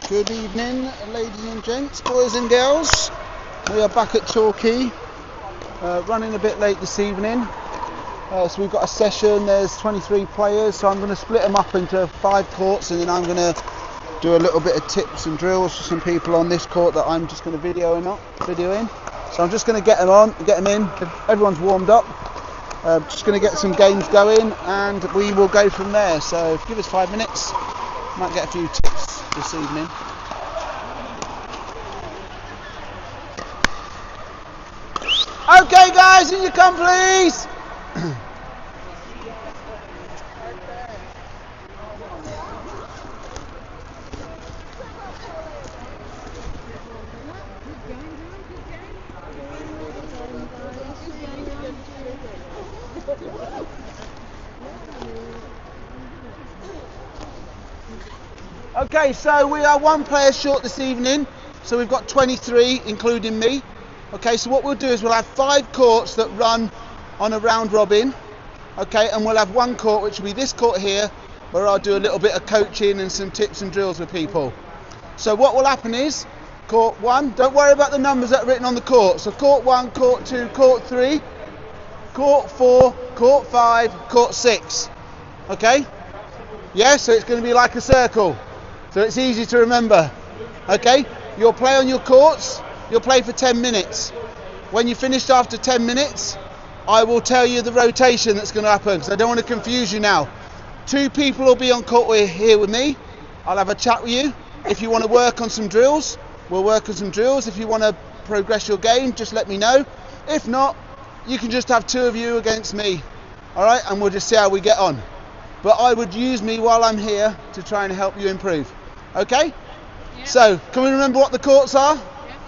Good evening, ladies and gents, boys and girls. We are back at Torquay, running a bit late this evening. So we've got a session, there's 23 players, so I'm going to split them up into 5 courts, and then I'm going to do a little bit of tips and drills for some people on this court that I'm just going to video in. So I'm just going to get them in. Everyone's warmed up. Just going to get some games going, and we will go from there. So give us 5 minutes, might get a few tips this evening. Okay guys, in you come please! Okay, so we are 1 player short this evening, so we've got 23 including me. Okay, so what we'll do is we'll have 5 courts that run on a round robin, okay, and we'll have 1 court which will be this court here, where I'll do a little bit of coaching and some tips and drills with people. So what will happen is, court 1, don't worry about the numbers that are written on the court, so court 1, court 2, court 3, court 4, court 5, court 6, okay? Yeah, so it's going to be like a circle, so it's easy to remember, okay? You'll play on your courts. You'll play for 10 minutes. When you finished after 10 minutes, I will tell you the rotation that's going to happen, because I don't want to confuse you now. 2 people will be on court here with me. I'll have a chat with you. If you want to work on some drills, we'll work on some drills. If you want to progress your game, just let me know. If not, you can just have 2 of you against me. Alright, and we'll just see how we get on. But I would use me while I'm here to try and help you improve. Okay? Yeah. So, can we remember what the courts are?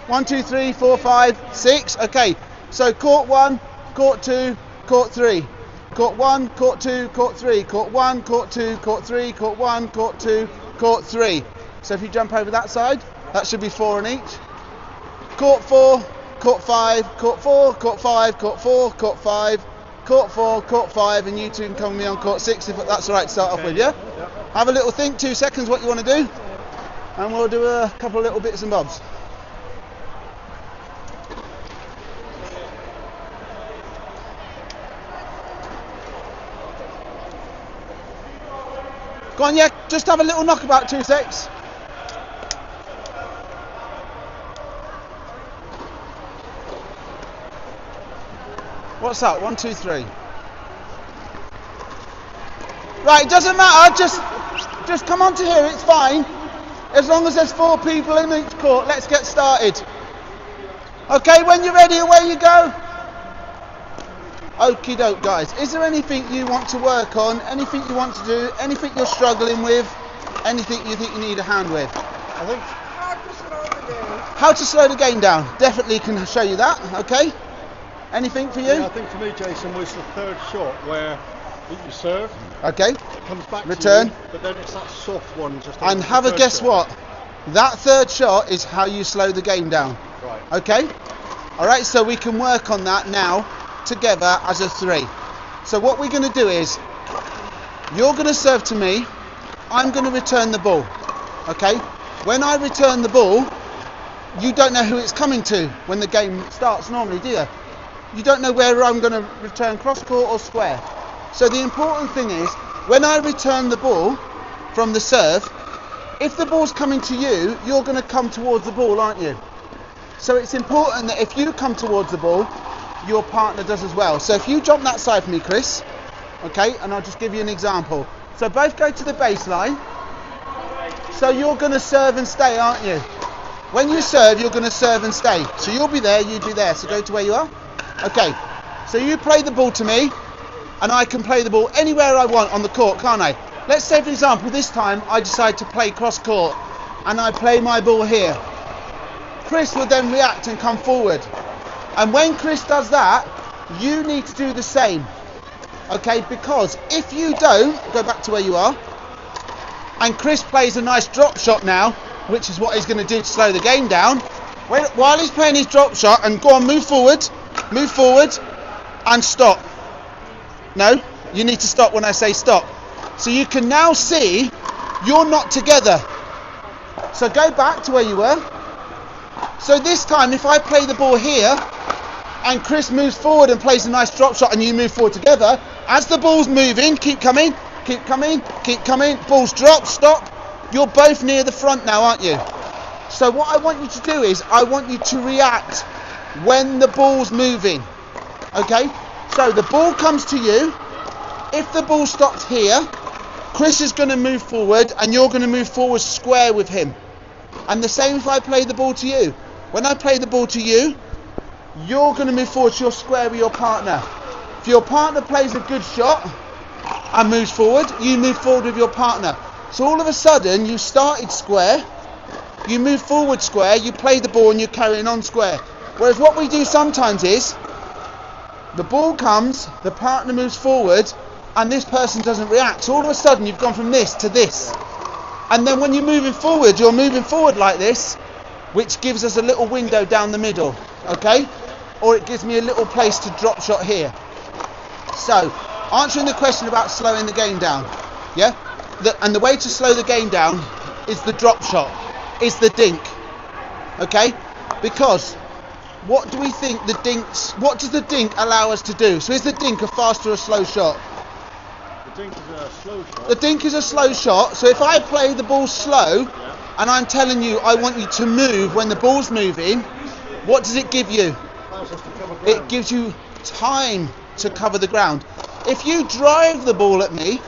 1, 2, 3, 4, 5, 6. Okay, so court 1, court 2, court 3. Court 1, court 2, court 3. Court 1, court 2, court 3. Court 1, court 2, court 3. So if you jump over that side, that should be 4 in each. Court 4, court 5, court 4, court 5, court 4, court 5, court 4, court 5, and you 2 can come with me on court 6 if that's alright to start off with, yeah? Have a little think, 2 seconds what you want to do, and we'll do a couple of little bits and bobs. Go on, yeah, just have a little knockabout, 2 secs. What's that? 1, 2, 3. Right, it doesn't matter, just come on to here, it's fine. As long as there's 4 people in each court, let's get started. Okay, when you're ready, away you go. Okie doke guys, is there anything you want to work on, anything you want to do, anything you're struggling with, anything you think you need a hand with? I think how to slow the game down, definitely can show you that, okay? Anything for you? Yeah, I think for me, Jason, was the 3rd shot where you serve, okay, it comes back return, to you, but then it's that soft one just and have a guess shot. What? That 3rd shot is how you slow the game down. Right. Okay? Alright, so we can work on that now together as a 3. So what we're going to do is, you're going to serve to me, I'm going to return the ball. Okay? When I return the ball, you don't know who it's coming to when the game starts normally, do you? You don't know where I'm going to return, cross court or square. So the important thing is, when I return the ball from the serve, if the ball's coming to you, you're going to come towards the ball, aren't you? So it's important that if you come towards the ball, your partner does as well. So if you jump that side for me, Chris, okay, and I'll just give you an example. So both go to the baseline. So you're going to serve and stay, aren't you? When you serve, you're going to serve and stay. So you'll be there, you'd be there. So go to where you are. Okay, so you play the ball to me, and I can play the ball anywhere I want on the court, can't I? Let's say, for example, this time I decide to play cross court, and I play my ball here. Chris will then react and come forward. And when Chris does that, you need to do the same. Okay, because if you don't, go back to where you are, and Chris plays a nice drop shot now, which is what he's going to do to slow the game down, while he's playing his drop shot, and go on, move forward, and stop. No, you need to stop when I say stop. So you can now see you're not together. So go back to where you were. So this time, if I play the ball here, and Chris moves forward and plays a nice drop shot, and you move forward together, as the ball's moving, keep coming, keep coming, keep coming, balls drop, stop. You're both near the front now, aren't you? So what I want you to do is, I want you to react when the ball's moving. Okay? So the ball comes to you. If the ball stops here, Chris is going to move forward, and you're going to move forward square with him. And the same if I play the ball to you. When I play the ball to you, you're going to move forward to your square with your partner. If your partner plays a good shot and moves forward, you move forward with your partner. So all of a sudden, you started square, you move forward square, you play the ball and you're carrying on square. Whereas what we do sometimes is, the ball comes, the partner moves forward, and this person doesn't react. So all of a sudden, you've gone from this to this. And then when you're moving forward like this, which gives us a little window down the middle, okay? Or it gives me a little place to drop shot here. So, answering the question about slowing the game down, yeah? And the way to slow the game down is the drop shot, is the dink, okay? Because what do we think what does the dink allow us to do? So is the dink a fast or a slow shot? The dink is a slow shot. The dink is a slow shot, so if I play the ball slow, and I'm telling you I want you to move when the ball's moving, what does it give you? It gives you time to cover the ground. If you drive the ball at me,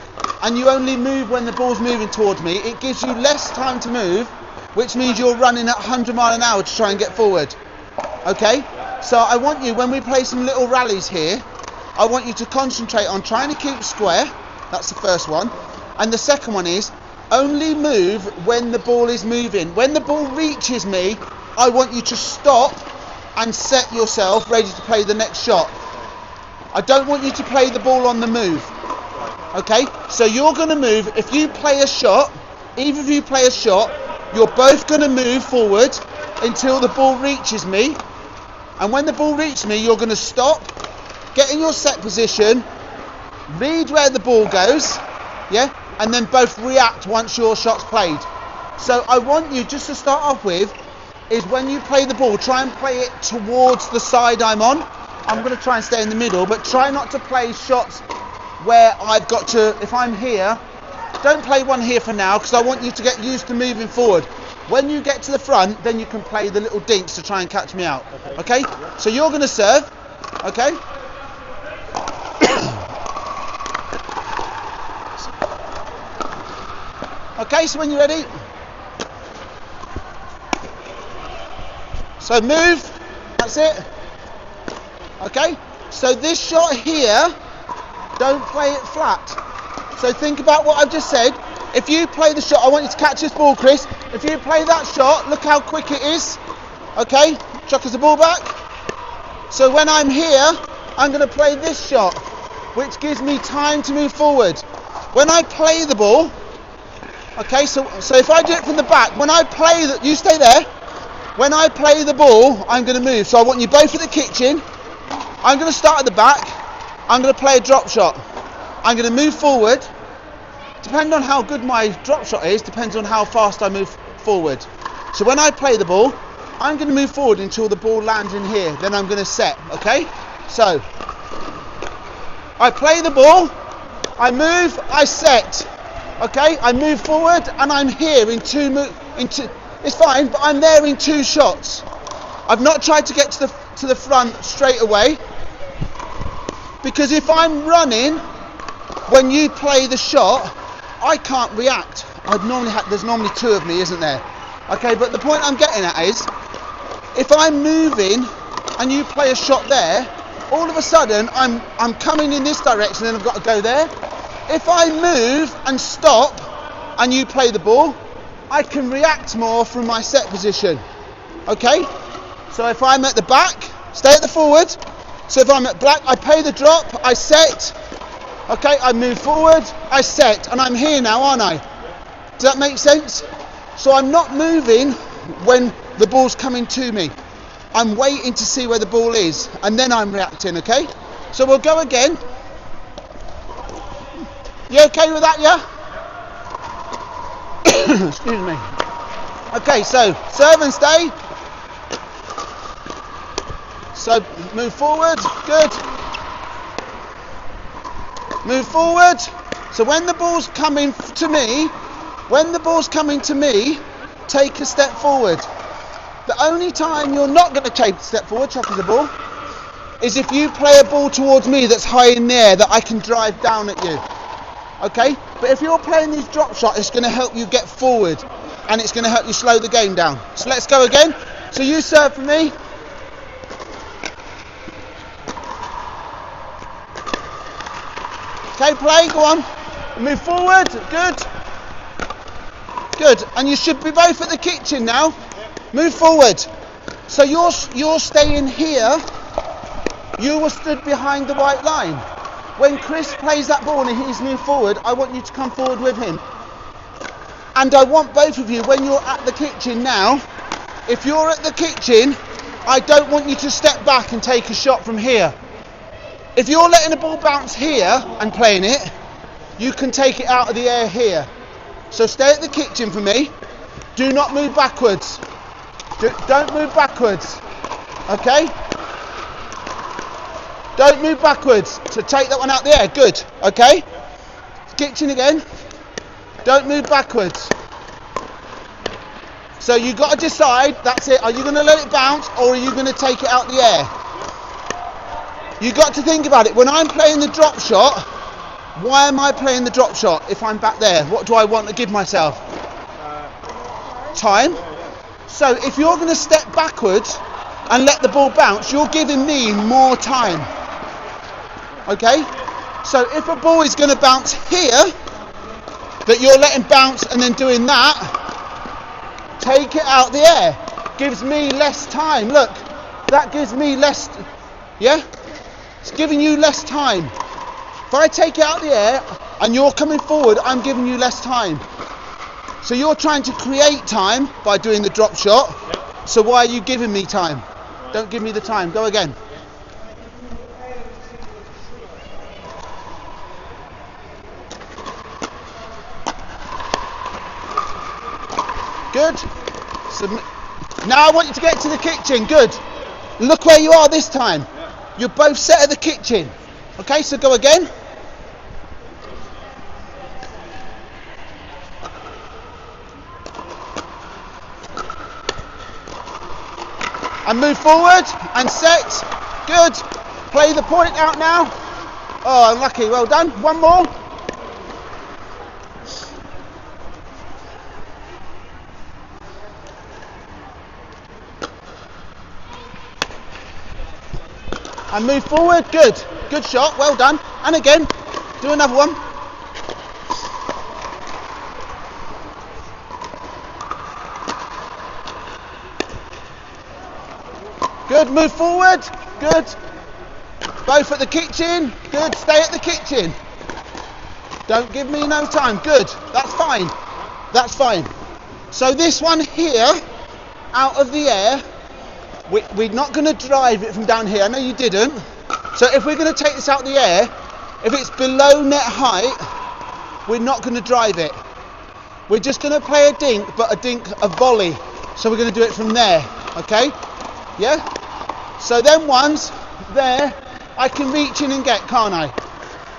and you only move when the ball's moving towards me, it gives you less time to move, which means you're running at 100 miles an hour to try and get forward. Okay? So I want you, when we play some little rallies here, I want you to concentrate on trying to keep square. That's the first one. And the second one is, only move when the ball is moving. When the ball reaches me, I want you to stop and set yourself ready to play the next shot. I don't want you to play the ball on the move. Okay? So you're going to move. If you play a shot, even if you play a shot, you're both going to move forward until the ball reaches me. And when the ball reaches me, you're going to stop, get in your set position, read where the ball goes, yeah, and then both react once your shot's played. So I want you, just to start off with, is when you play the ball, try and play it towards the side I'm on. I'm going to try and stay in the middle, but try not to play shots where I've got to, if I'm here, don't play one here for now, because I want you to get used to moving forward. When you get to the front, then you can play the little dinks to try and catch me out. Okay? So you're going to serve, okay? Okay, so when you're ready, so move, that's it. Okay, so this shot here, don't play it flat. So think about what I've just said. If you play the shot, I want you to catch this ball, Chris. If you play that shot, look how quick it is. Okay, chuck us the ball back. So when I'm here, I'm going to play this shot, which gives me time to move forward. When I play the ball, okay, so if I do it from the back, when I play you stay there. When I play the ball, I'm going to move. So I want you both at the kitchen. I'm going to start at the back. I'm going to play a drop shot. I'm going to move forward. Depending on how good my drop shot is, depends on how fast I move forward. So when I play the ball, I'm going to move forward until the ball lands in here. Then I'm going to set, okay? So, I play the ball, I move, I set. Okay, I move forward and I'm here in it's fine, but I'm there in two shots. I've not tried to get to the front straight away, because if I'm running when you play the shot, I can't react. There's normally two of me, isn't there? Okay, but the point I'm getting at is, if I'm moving and you play a shot there, all of a sudden I'm coming in this direction and I've got to go there. If I move and stop and you play the ball, I can react more from my set position. Okay? So if I'm at the back, stay at the forward. So if I'm at black, I play the drop, I set. Okay, I move forward, I set, and I'm here now, aren't I? Does that make sense? So I'm not moving when the ball's coming to me. I'm waiting to see where the ball is, and then I'm reacting, okay? So we'll go again. You okay with that, yeah? Excuse me. Okay, so serve and stay. So move forward, good. Move forward. So when the ball's coming to me, take a step forward. The only time you're not going to take a step forward, chucking the ball, is if you play a ball towards me that's high in the air that I can drive down at you. Okay? But if you're playing these drop shots, it's going to help you get forward and it's going to help you slow the game down. So let's go again. So you serve for me. Okay, play, go on. Move forward, good. Good, and you should be both at the kitchen now. Move forward. So you're staying here. You were stood behind the white line. When Chris plays that ball and he's moved forward, I want you to come forward with him. And I want both of you, when you're at the kitchen now, if you're at the kitchen, I don't want you to step back and take a shot from here. If you're letting the ball bounce here and playing it, you can take it out of the air here. So stay at the kitchen for me. Do not move backwards. Don't move backwards. Okay? Don't move backwards. So take that one out the air. Good. Okay? Kitchen again. Don't move backwards. So you've got to decide, that's it. Are you going to let it bounce or are you going to take it out the air? You've got to think about it. When I'm playing the drop shot, why am I playing the drop shot if I'm back there? What do I want to give myself? Time. So if you're going to step backwards and let the ball bounce, you're giving me more time. Okay? So if a ball is going to bounce here, that you're letting bounce and then doing that, take it out the air. Gives me less time. Look, that gives me less, yeah? It's giving you less time. If I take it out the air and you're coming forward, I'm giving you less time. So you're trying to create time by doing the drop shot. Yep. So why are you giving me time? Don't give me the time. Go again. Good. So now I want you to get to the kitchen. Good. Look where you are this time. You're both set at the kitchen. Okay, so go again. And move forward and set. Good. Play the point out now. Oh, unlucky. Well done. One more. And move forward, good. Good shot, well done. And again, do another one. Good, move forward, good. Both at the kitchen, good, stay at the kitchen. Don't give me no time, good, that's fine. That's fine. So this one here, out of the air, we're not going to drive it from down here. I know you didn't. So if we're going to take this out the air, if it's below net height, we're not going to drive it. We're just going to play a dink, but a volley. So we're going to do it from there. Okay? Yeah? So them ones there, I can reach in and get, can't I?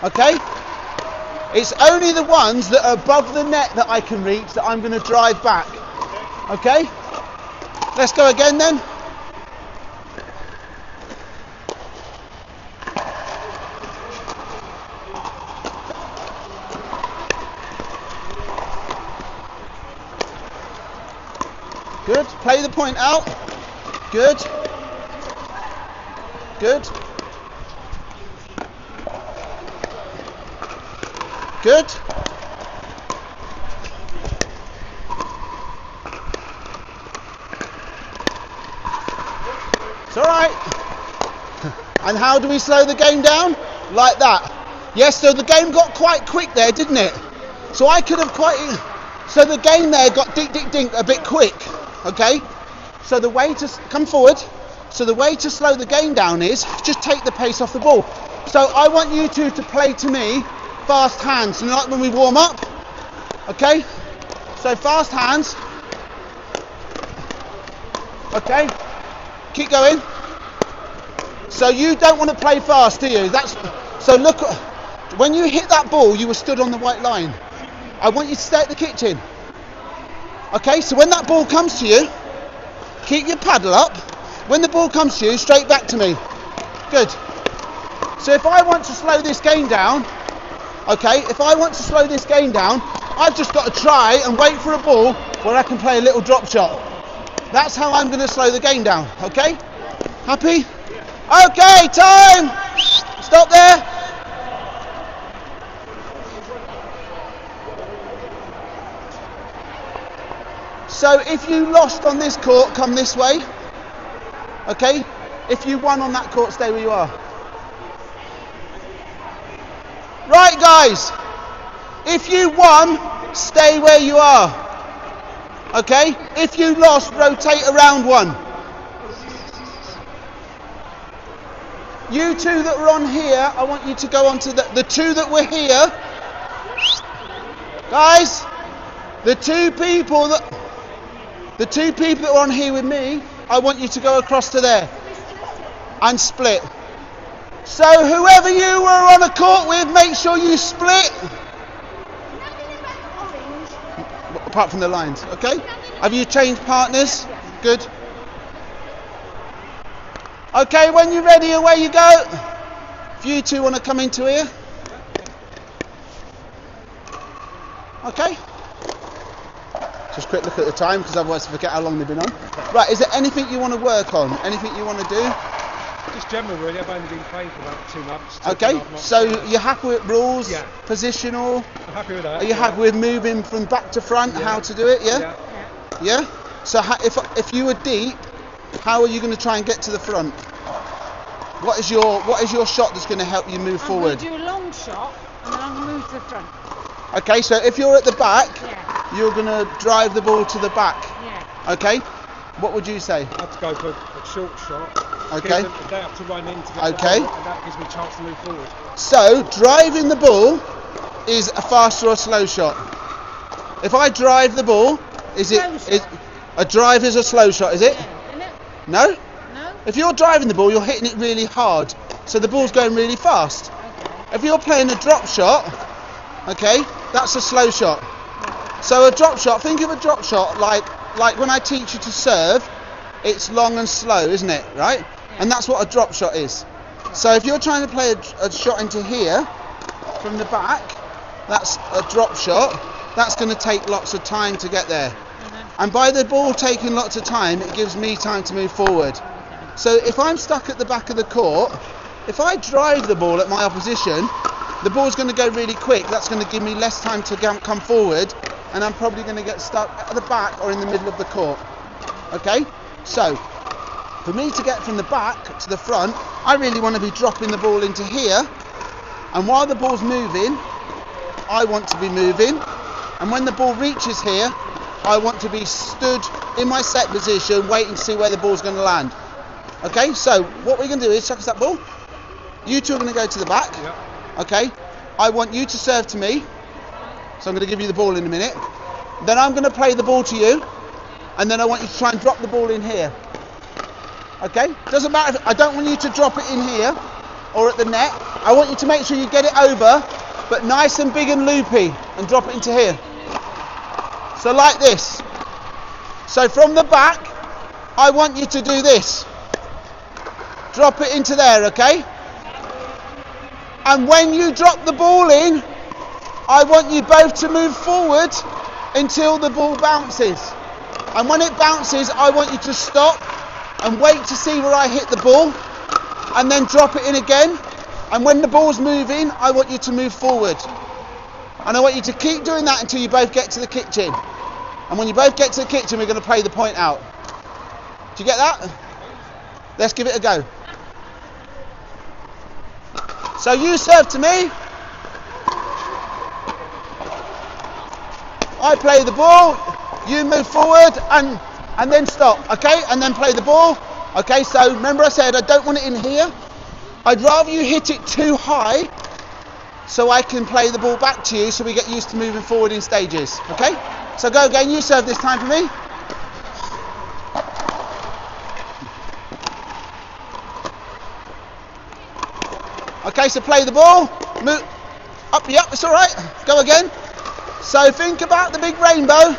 Okay? It's only the ones that are above the net that I can reach that I'm going to drive back. Okay? Let's go again then. Good. Play the point out. Good. Good. Good. It's all right. And how do we slow the game down? Like that. Yes, so the game got quite quick there, didn't it? So I could have so the game there got dink, dink, dink a bit quick. Okay, so the way to come forward, so the way to slow the game down is just take the pace off the ball. So I want you two to play to me fast hands, like when we warm up. Okay, so fast hands. Okay, keep going. So you don't want to play fast, do you? So look, when you hit that ball, you were stood on the white line. I want you to stay at the kitchen. Okay, so when that ball comes to you, keep your paddle up. When the ball comes to you, straight back to me. Good. So if I want to slow this game down, okay, I've just got to try and wait for a ball where I can play a little drop shot. That's how I'm going to slow the game down, okay? Happy? Okay, time! Stop there. So if you lost on this court, come this way. Okay? If you won on that court, stay where you are. Right, guys. If you won, stay where you are. Okay? If you lost, rotate around one. You two that were on here, I want you to go on to the two that were here. Guys, the two people that were on here with me, I want you to go across to there and split. So whoever you were on a court with, make sure you split. Apart from the lines, okay? Have you changed partners? Good. Okay, when you're ready, away you go. If you two want to come into here. Okay. Just quick look at the time, because otherwise I forget how long they've been on. Right, is there anything you want to work on? Anything you want to do? Just general, really. I've only been playing for about 2 months. Okay, so you're happy with rules? Yeah. Positional? I'm happy with that. Are you happy with moving from back to front? How to do it? Yeah. Yeah. So if you were deep, how are you going to try and get to the front? What is your shot that's going to help you move forward? I'm going to do a long shot and then I'm going to move to the front. Okay, so if you're at the back, you're going to drive the ball to the back. Yeah. Okay. What would you say? I have to go for a short shot. Okay. They have to run in to get Okay. the ball, and that gives me a chance to move forward. So driving the ball is a faster or slow shot. If I drive the ball, is a drive is a slow shot? Is it? Yeah. Isn't it? No. No? If you're driving the ball, you're hitting it really hard, so the ball's going really fast. Okay. If you're playing a drop shot, okay, that's a slow shot. So a drop shot, think of a drop shot like when I teach you to serve, it's long and slow, isn't it? Right? And that's what a drop shot is. So if you're trying to play a shot into here from the back, that's a drop shot. That's going to take lots of time to get there. And by the ball taking lots of time, it gives me time to move forward. So if I'm stuck at the back of the court, if I drive the ball at my opposition, the ball's going to go really quick. That's going to give me less time to come forward, and I'm probably going to get stuck at the back or in the middle of the court. Okay? So, for me to get from the back to the front, I really want to be dropping the ball into here, and while the ball's moving, I want to be moving, and when the ball reaches here, I want to be stood in my set position waiting to see where the ball's going to land. Okay, so what we're going to do is chuck us that ball. You two are going to go to the back. Yep. Okay, I want you to serve to me, so I'm going to give you the ball in a minute. Then I'm going to play the ball to you, and then I want you to try and drop the ball in here. Okay, doesn't matter I don't want you to drop it in here or at the net. I want you to make sure you get it over, but nice and big and loopy, and drop it into here. So like this. So from the back, I want you to do this. Drop it into there, okay? And when you drop the ball in, I want you both to move forward until the ball bounces. And when it bounces, I want you to stop and wait to see where I hit the ball, and then drop it in again. And when the ball's moving, I want you to move forward. And I want you to keep doing that until you both get to the kitchen. And when you both get to the kitchen, we're going to play the point out. Do you get that? Let's give it a go. So you serve to me. I play the ball. You move forward and then stop. Okay? And then play the ball. Okay, so remember I said I don't want it in here. I'd rather you hit it too high so I can play the ball back to you so we get used to moving forward in stages. Okay? So go again. You serve this time for me. Okay, so play the ball, move, up, yep, it's all right, go again. So think about the big rainbow,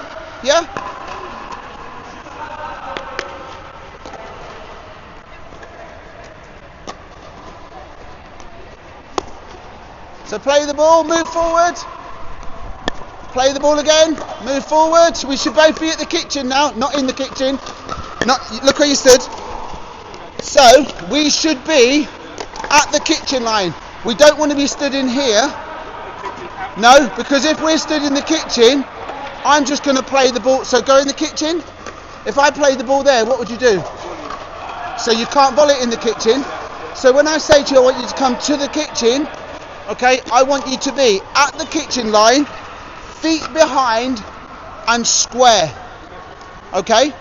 yeah? So play the ball, move forward. Play the ball again, move forward. We should both be at the kitchen now, not in the kitchen. Look where you stood. So we should be at the kitchen line. We don't want to be stood in here. No, because if we're stood in the kitchen, I'm just going to play the ball. So go in the kitchen. If I play the ball there, what would you do? So you can't volley it in the kitchen. So when I say to you, I want you to come to the kitchen, okay, I want you to be at the kitchen line, feet behind and square, okay?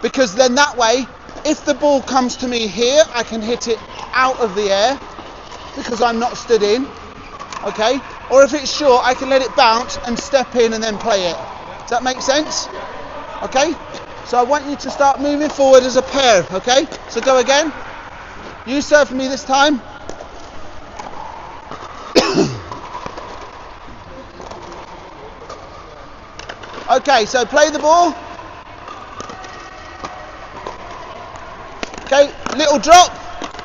Because then that way, if the ball comes to me here, I can hit it out of the air because I'm not stood in, okay? Or if it's short, I can let it bounce and step in and then play it. Does that make sense? Okay? So I want you to start moving forward as a pair, okay? So go again. You serve for me this time. Okay, so play the ball. Okay, little drop.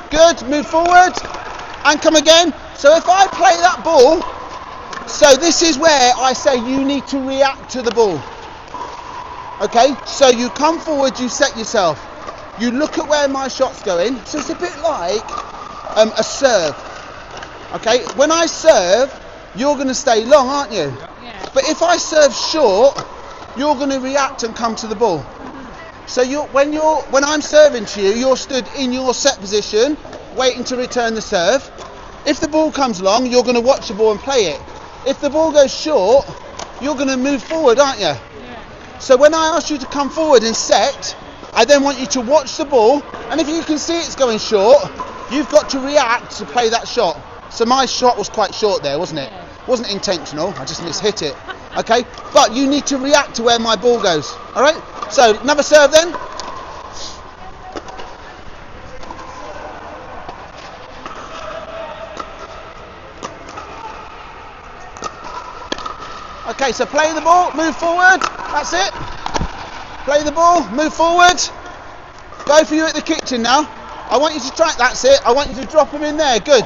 Good, move forward. And come again. So if I play that ball, so this is where I say you need to react to the ball. Okay, so you come forward, you set yourself. You look at where my shot's going. So it's a bit like a serve. Okay, when I serve, you're going to stay long, aren't you? Yeah. But if I serve short, you're going to react and come to the ball. So when I'm serving to you, you're stood in your set position, waiting to return the serve. If the ball comes long, you're going to watch the ball and play it. If the ball goes short, you're going to move forward, aren't you? Yeah. So when I ask you to come forward and set, I then want you to watch the ball, and if you can see it's going short, you've got to react to play that shot. So my shot was quite short there, wasn't it? Wasn't intentional, I just mishit it. Okay, but you need to react to where my ball goes. All right. So another serve then. Okay, so play the ball, move forward. That's it. Play the ball, move forward. Go for you at the kitchen now. I want you to try. That's it. I want you to drop them in there. Good.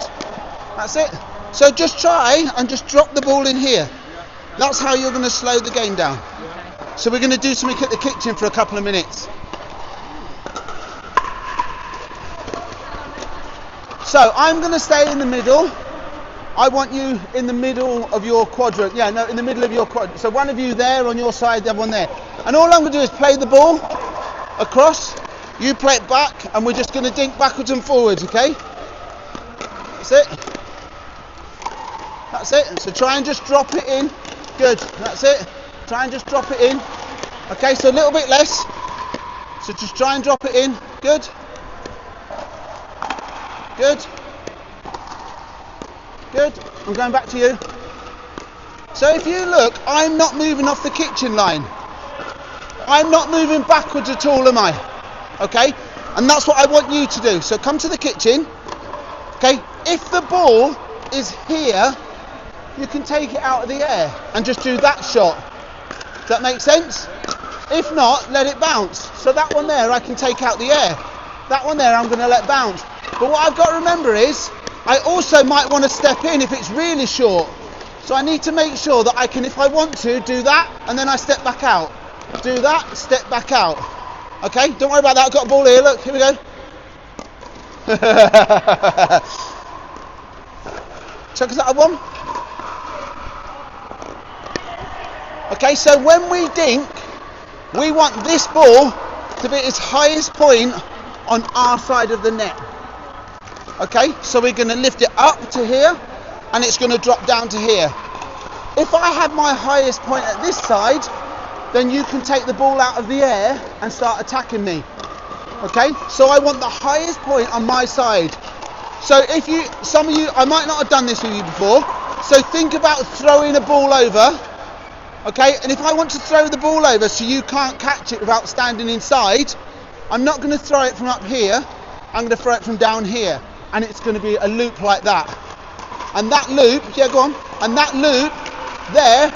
That's it. So just try and just drop the ball in here. That's how you're going to slow the game down. So we're going to do something at the kitchen for a couple of minutes. So I'm going to stay in the middle. I want you in the middle of your quadrant. Yeah, no, in the middle of your quadrant. So one of you there on your side, the other one there. And all I'm going to do is play the ball across. You play it back, and we're just going to dink backwards and forwards, okay? That's it. That's it. So try and just drop it in. Good. That's it. Try and just drop it in. Okay, so a little bit less. So just try and drop it in. Good. Good. Good. I'm going back to you. So if you look, I'm not moving off the kitchen line. I'm not moving backwards at all, am I? Okay? And that's what I want you to do. So come to the kitchen. Okay? If the ball is here, you can take it out of the air and just do that shot. Does that make sense? If not, let it bounce. So that one there I can take out the air. That one there I'm going to let bounce. But what I've got to remember is I also might want to step in if it's really short. So I need to make sure that I can, if I want to, do that and then I step back out. Do that, step back out. Okay, don't worry about that. I've got a ball here. Look, here we go. Chuck us that one. Okay, so when we dink, we want this ball to be its highest point on our side of the net. Okay, so we're going to lift it up to here and it's going to drop down to here. If I have my highest point at this side, then you can take the ball out of the air and start attacking me. Okay, so I want the highest point on my side. So if you, some of you, I might not have done this with you before, so think about throwing a ball over. Okay, and if I want to throw the ball over so you can't catch it without standing inside, I'm not going to throw it from up here, I'm going to throw it from down here. and it's going to be a loop like that. And that loop, yeah, go on. And that loop there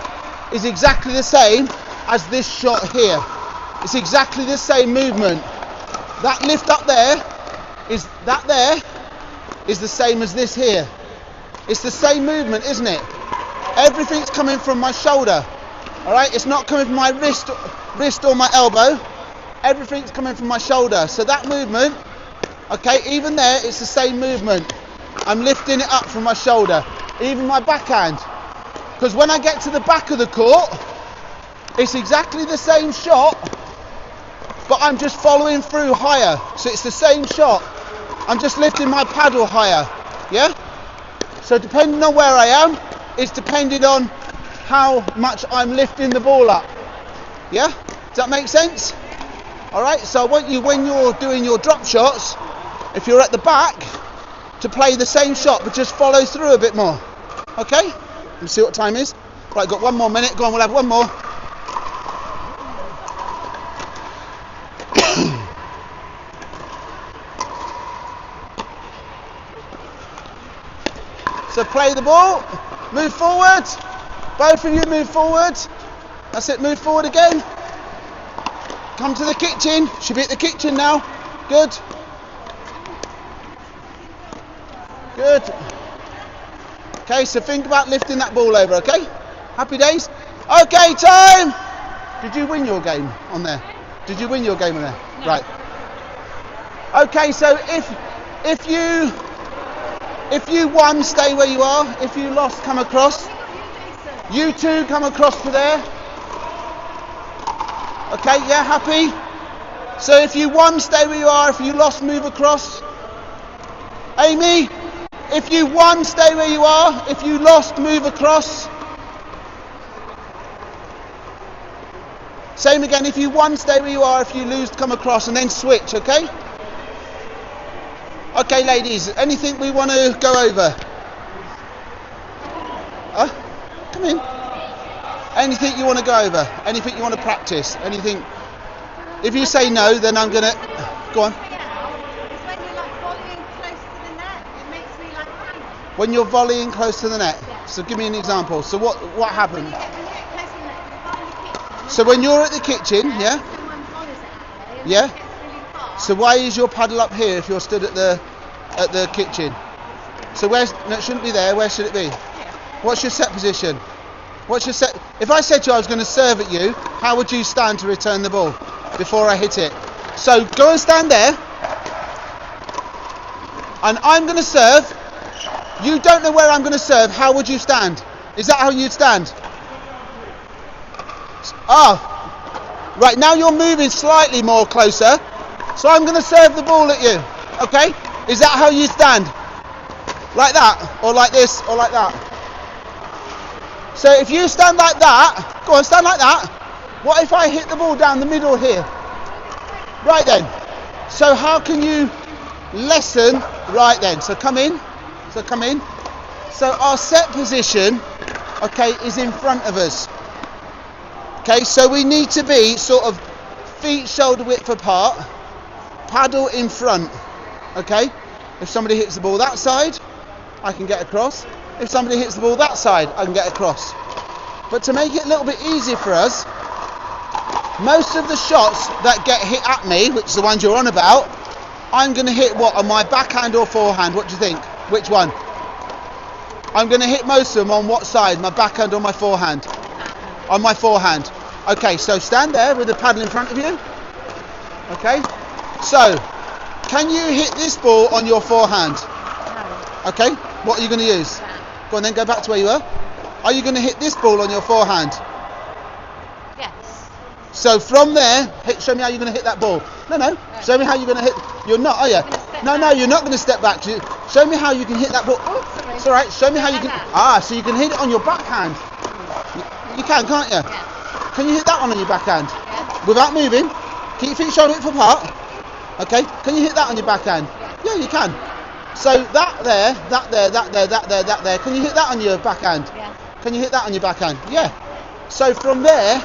is exactly the same as this shot here. It's exactly the same movement. That lift up there is the same as this here. It's the same movement, isn't it? Everything's coming from my shoulder. All right, it's not coming from my wrist or my elbow. Everything's coming from my shoulder. So that movement, okay, even there, it's the same movement. I'm lifting it up from my shoulder, even my backhand. Because when I get to the back of the court, it's exactly the same shot, but I'm just following through higher. So it's the same shot. I'm just lifting my paddle higher, yeah? So depending on where I am, it's depending on how much I'm lifting the ball up, yeah? Does that make sense? All right, so I want you, when you're doing your drop shots, if you're at the back, to play the same shot, but just follow through a bit more, okay? Let me see what time is. Right, got 1 more minute. Go on, we'll have one more. So play the ball, move forward, both of you move forward, that's it, move forward again, come to the kitchen, should be at the kitchen now, good, good, okay, so think about lifting that ball over, okay, happy days, okay, time, did you win your game on there, did you win your game on there, No. Right, okay, so if you won, stay where you are. If you lost, come across. You two come across to there. Okay, yeah, happy? So if you won, stay where you are. If you lost, move across. Amy, if you won, stay where you are. If you lost, move across. Same again, if you won, stay where you are. If you lose, come across and then switch, okay? Okay, ladies, anything we want to go over? Come in. Anything you want to go over? Anything you want to practice? Anything? If you say no, then I'm going to... Go on. When you're volleying close to the net. So give me an example. So what happened? So when you're at the kitchen, yeah? Yeah? So why is your paddle up here if you're stood at the kitchen? So no, it shouldn't be there. Where should it be? What's your set position? What's your set? If I said to you I was going to serve at you, how would you stand to return the ball before I hit it? So go and stand there, and I'm going to serve. You don't know where I'm going to serve. How would you stand? Is that how you'd stand? Right, now you're moving slightly more closer. So I'm going to serve the ball at you, okay? Is that how you stand? Like that, or like this, or like that? So if you stand like that, go on, stand like that. What if I hit the ball down the middle here? Right then. So how can you lessen? Right then. So come in. So come in. So our set position, okay, is in front of us. Okay, so we need to be sort of feet shoulder width apart. Paddle in front, okay? If somebody hits the ball that side, I can get across. If somebody hits the ball that side, I can get across. But to make it a little bit easier for us, most of the shots that get hit at me, which is the ones you're on about, I'm going to hit what, on my backhand or forehand? What do you think? Which one? I'm going to hit most of them on what side? My backhand or my forehand? On my forehand. Okay, so stand there with the paddle in front of you. Okay. So, can you hit this ball on your forehand? No. Okay, what are you going to use? Go on then, go back to where you were. Are you going to hit this ball on your forehand? Yes. So from there, show me how you're going to hit that ball. No. Show me how you're going to hit. You're not, are you? No, you're not going to step back. Show me how you can hit that ball. Oh, sorry. It's all right. Show me how you can. Like So you can hit it on your backhand. You can, can't you? Yeah. Can you hit that one on your backhand? Yeah. Without moving? Keep your feet shoulder width apart. Okay. Can you hit that on your backhand? Yeah, you can. So that there. Can you hit that on your backhand? Yeah. Can you hit that on your backhand? Yeah. So from there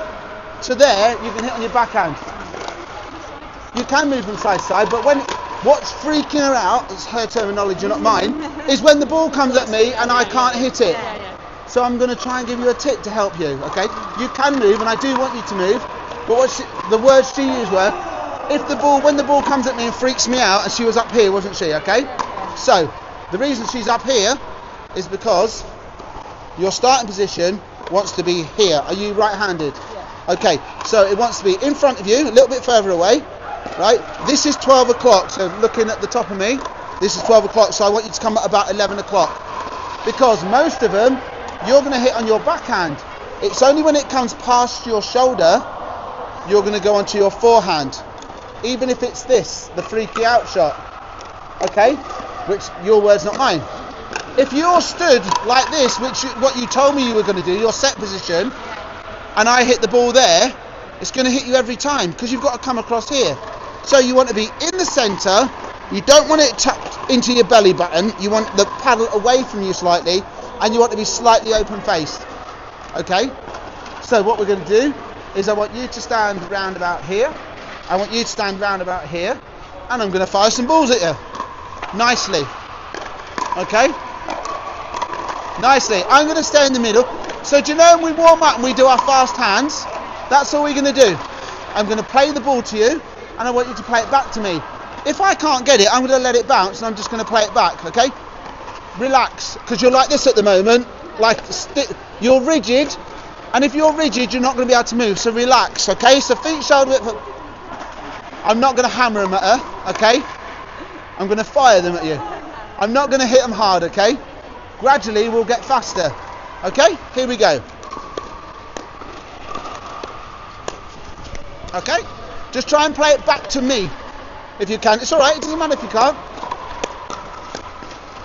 to there, you can hit on your backhand. You can move from side to side, but What's freaking her out, it's her terminology, not mine, is when the ball comes at me and I can't hit it. So I'm going to try and give you a tip to help you, okay? You can move, and I do want you to move, but the words she used were, when the ball comes at me and freaks me out, and she was up here, wasn't she, okay? So, the reason she's up here is because your starting position wants to be here. Are you right-handed? Yeah. Okay, so it wants to be in front of you, a little bit further away, right? This is 12 o'clock, so looking at the top of me, this is 12 o'clock, so I want you to come at about 11 o'clock. Because most of them, you're going to hit on your backhand. It's only when it comes past your shoulder, you're going to go onto your forehand. Even if it's this, the freaky out shot, okay? Which, your words, not mine. If you're stood like this, what you told me you were going to do, your set position, and I hit the ball there, it's going to hit you every time, because you've got to come across here. So you want to be in the centre, you don't want it tucked into your belly button, you want the paddle away from you slightly, and you want to be slightly open-faced, okay? So what we're going to do is I want you to stand round about here, I want you to stand round about here, and I'm going to fire some balls at you, nicely, okay? Nicely. I'm going to stay in the middle. So do you know when we warm up and we do our fast hands, that's all we're going to do. I'm going to play the ball to you, and I want you to play it back to me. If I can't get it, I'm going to let it bounce, and I'm just going to play it back, okay? Relax, because you're like this at the moment, like you're rigid, and if you're rigid, you're not going to be able to move, so relax, okay? So feet shoulder width. I'm not going to hammer them at her, okay? I'm going to fire them at you. I'm not going to hit them hard, okay? Gradually, we'll get faster, okay? Here we go. Okay? Just try and play it back to me, if you can. It's all right, it doesn't matter if you can't.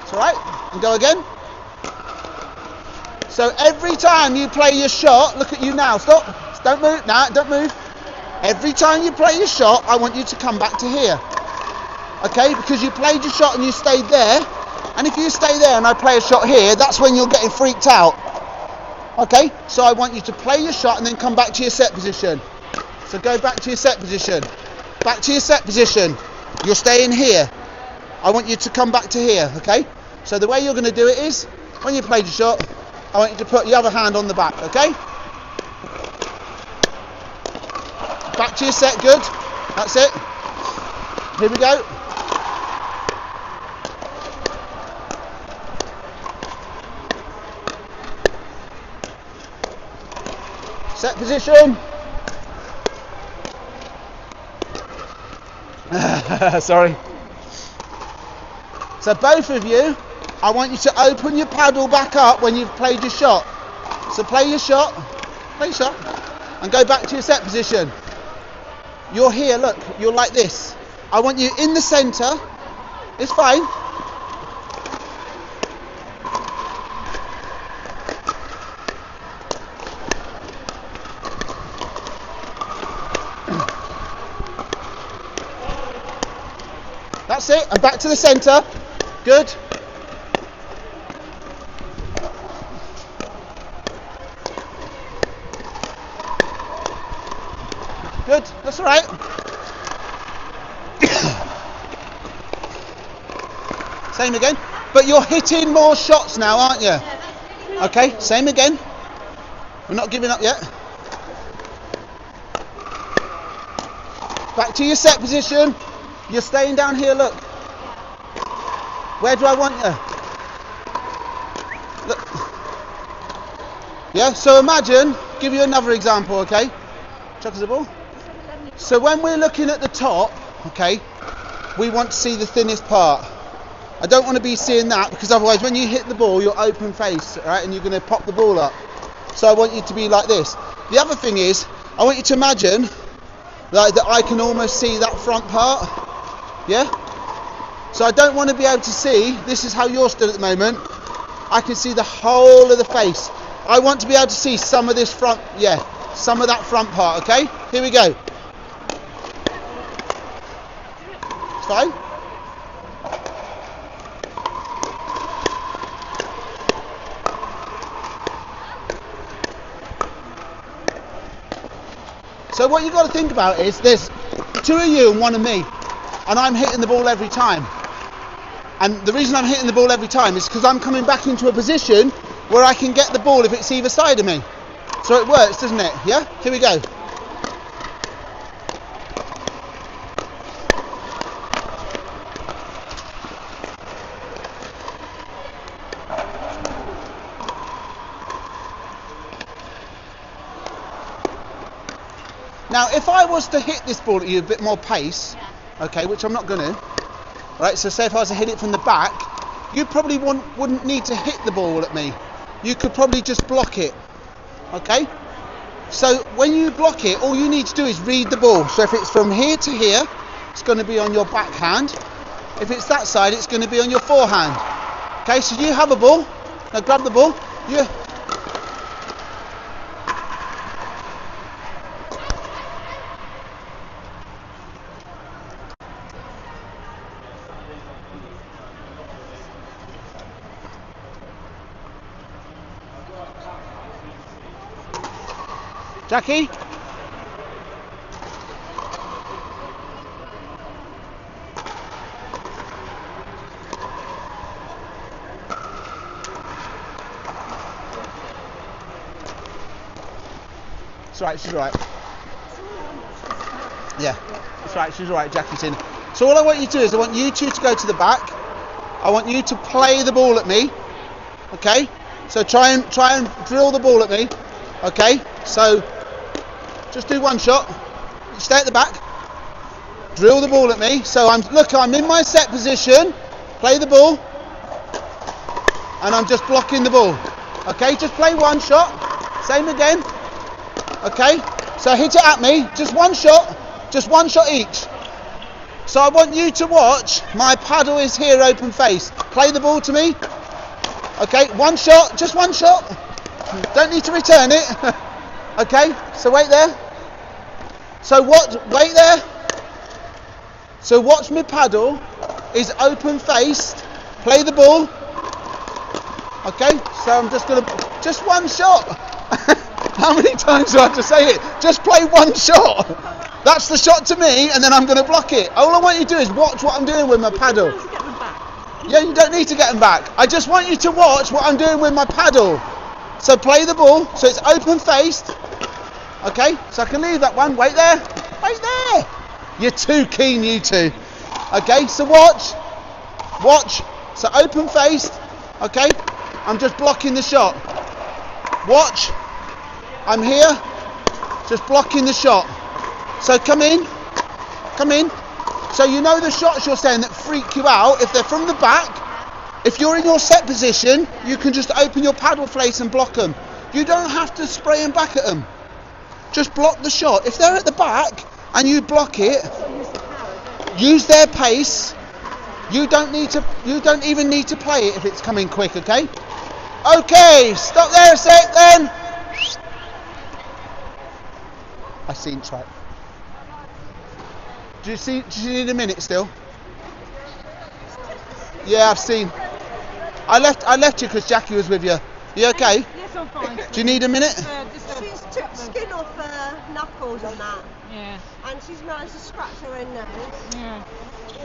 It's all right, and go again. So every time you play your shot, look at you now, stop, don't move, don't move. Every time you play your shot, I want you to come back to here. Okay, because you played your shot and you stayed there, and if you stay there and I play a shot here, that's when you're getting freaked out. Okay, so I want you to play your shot and then come back to your set position. So go back to your set position. Back to your set position. You're staying here. I want you to come back to here, okay? So the way you're going to do it is, when you played your shot, I want you to put the other hand on the back, okay? Back to your set, good. That's it. Here we go. Set position. Sorry. So both of you, I want you to open your paddle back up when you've played your shot. So play your shot, and go back to your set position. You're here, look, you're like this. I want you in the centre. It's fine. That's it, and back to the centre. Good. Good, that's all right. Same again. But you're hitting more shots now, aren't you? Okay, same again. We're not giving up yet. Back to your set position. You're staying down here, look. Where do I want you? Look. Yeah, so imagine, give you another example, okay? Chuck us the ball. So when we're looking at the top, okay, we want to see the thinnest part. I don't want to be seeing that, because otherwise when you hit the ball, you're open face, right, and you're going to pop the ball up. So I want you to be like this. The other thing is, I want you to imagine that I can almost see that front part. Yeah? So I don't want to be able to see, this is how you're stood at the moment, I can see the whole of the face. I want to be able to see some of this front, yeah, some of that front part, okay? Here we go. It's fine? So what you've got to think about is, there's two of you and one of me. and I'm hitting the ball every time. And the reason I'm hitting the ball every time is because I'm coming back into a position where I can get the ball if it's either side of me. So it works, doesn't it? Yeah? Here we go. Now, if I was to hit this ball at you a bit more pace, okay, which I'm not going to, right, so say if I was to hit it from the back, you probably wouldn't need to hit the ball at me. You could probably just block it, okay? So when you block it, all you need to do is read the ball. So if it's from here to here, it's going to be on your backhand. If it's that side, it's going to be on your forehand. Okay, so you have a ball. Now grab the ball. Jackie? It's right, she's right. Yeah, it's right, she's right, Jackie's in. So all I want you to do is I want you two to go to the back. I want you to play the ball at me. Okay? So try and drill the ball at me. Okay? So just do one shot. Stay at the back. Drill the ball at me. So I'm in my set position. Play the ball. And I'm just blocking the ball. Okay, just play one shot. Same again. Okay, so hit it at me. Just one shot each. So I want you to watch. My paddle is here open face. Play the ball to me. Okay, one shot, just one shot. Don't need to return it. Okay, so wait there. Wait there. So watch my paddle is open faced. Play the ball. Okay, so I'm just one shot. How many times do I have to say it? Just play one shot. That's the shot to me, and then I'm going to block it. All I want you to do is watch what I'm doing with my paddle. Yeah, you don't need to get them back. I just want you to watch what I'm doing with my paddle. So play the ball, so it's open faced. Okay, so I can leave that one. Wait there. Wait there. You're too keen, you two. Okay, so watch. So open faced. Okay, I'm just blocking the shot. Watch. I'm here, just blocking the shot. So come in. So you know the shots you're saying that freak you out, if they're from the back, if you're in your set position, you can just open your paddle face and block them. You don't have to spray them back at them. Just block the shot. If they're at the back and you block it, use their pace. You don't even need to play it if it's coming quick, okay? Okay, stop there a sec then. I seen it right. Do you need a minute still? Yeah, I've seen. I left you because Jackie was with you. You okay? Yes, I'm fine. Do you need a minute? She's took skin off her knuckles and that. Yeah. And she's managed to scratch her own nose. Yeah.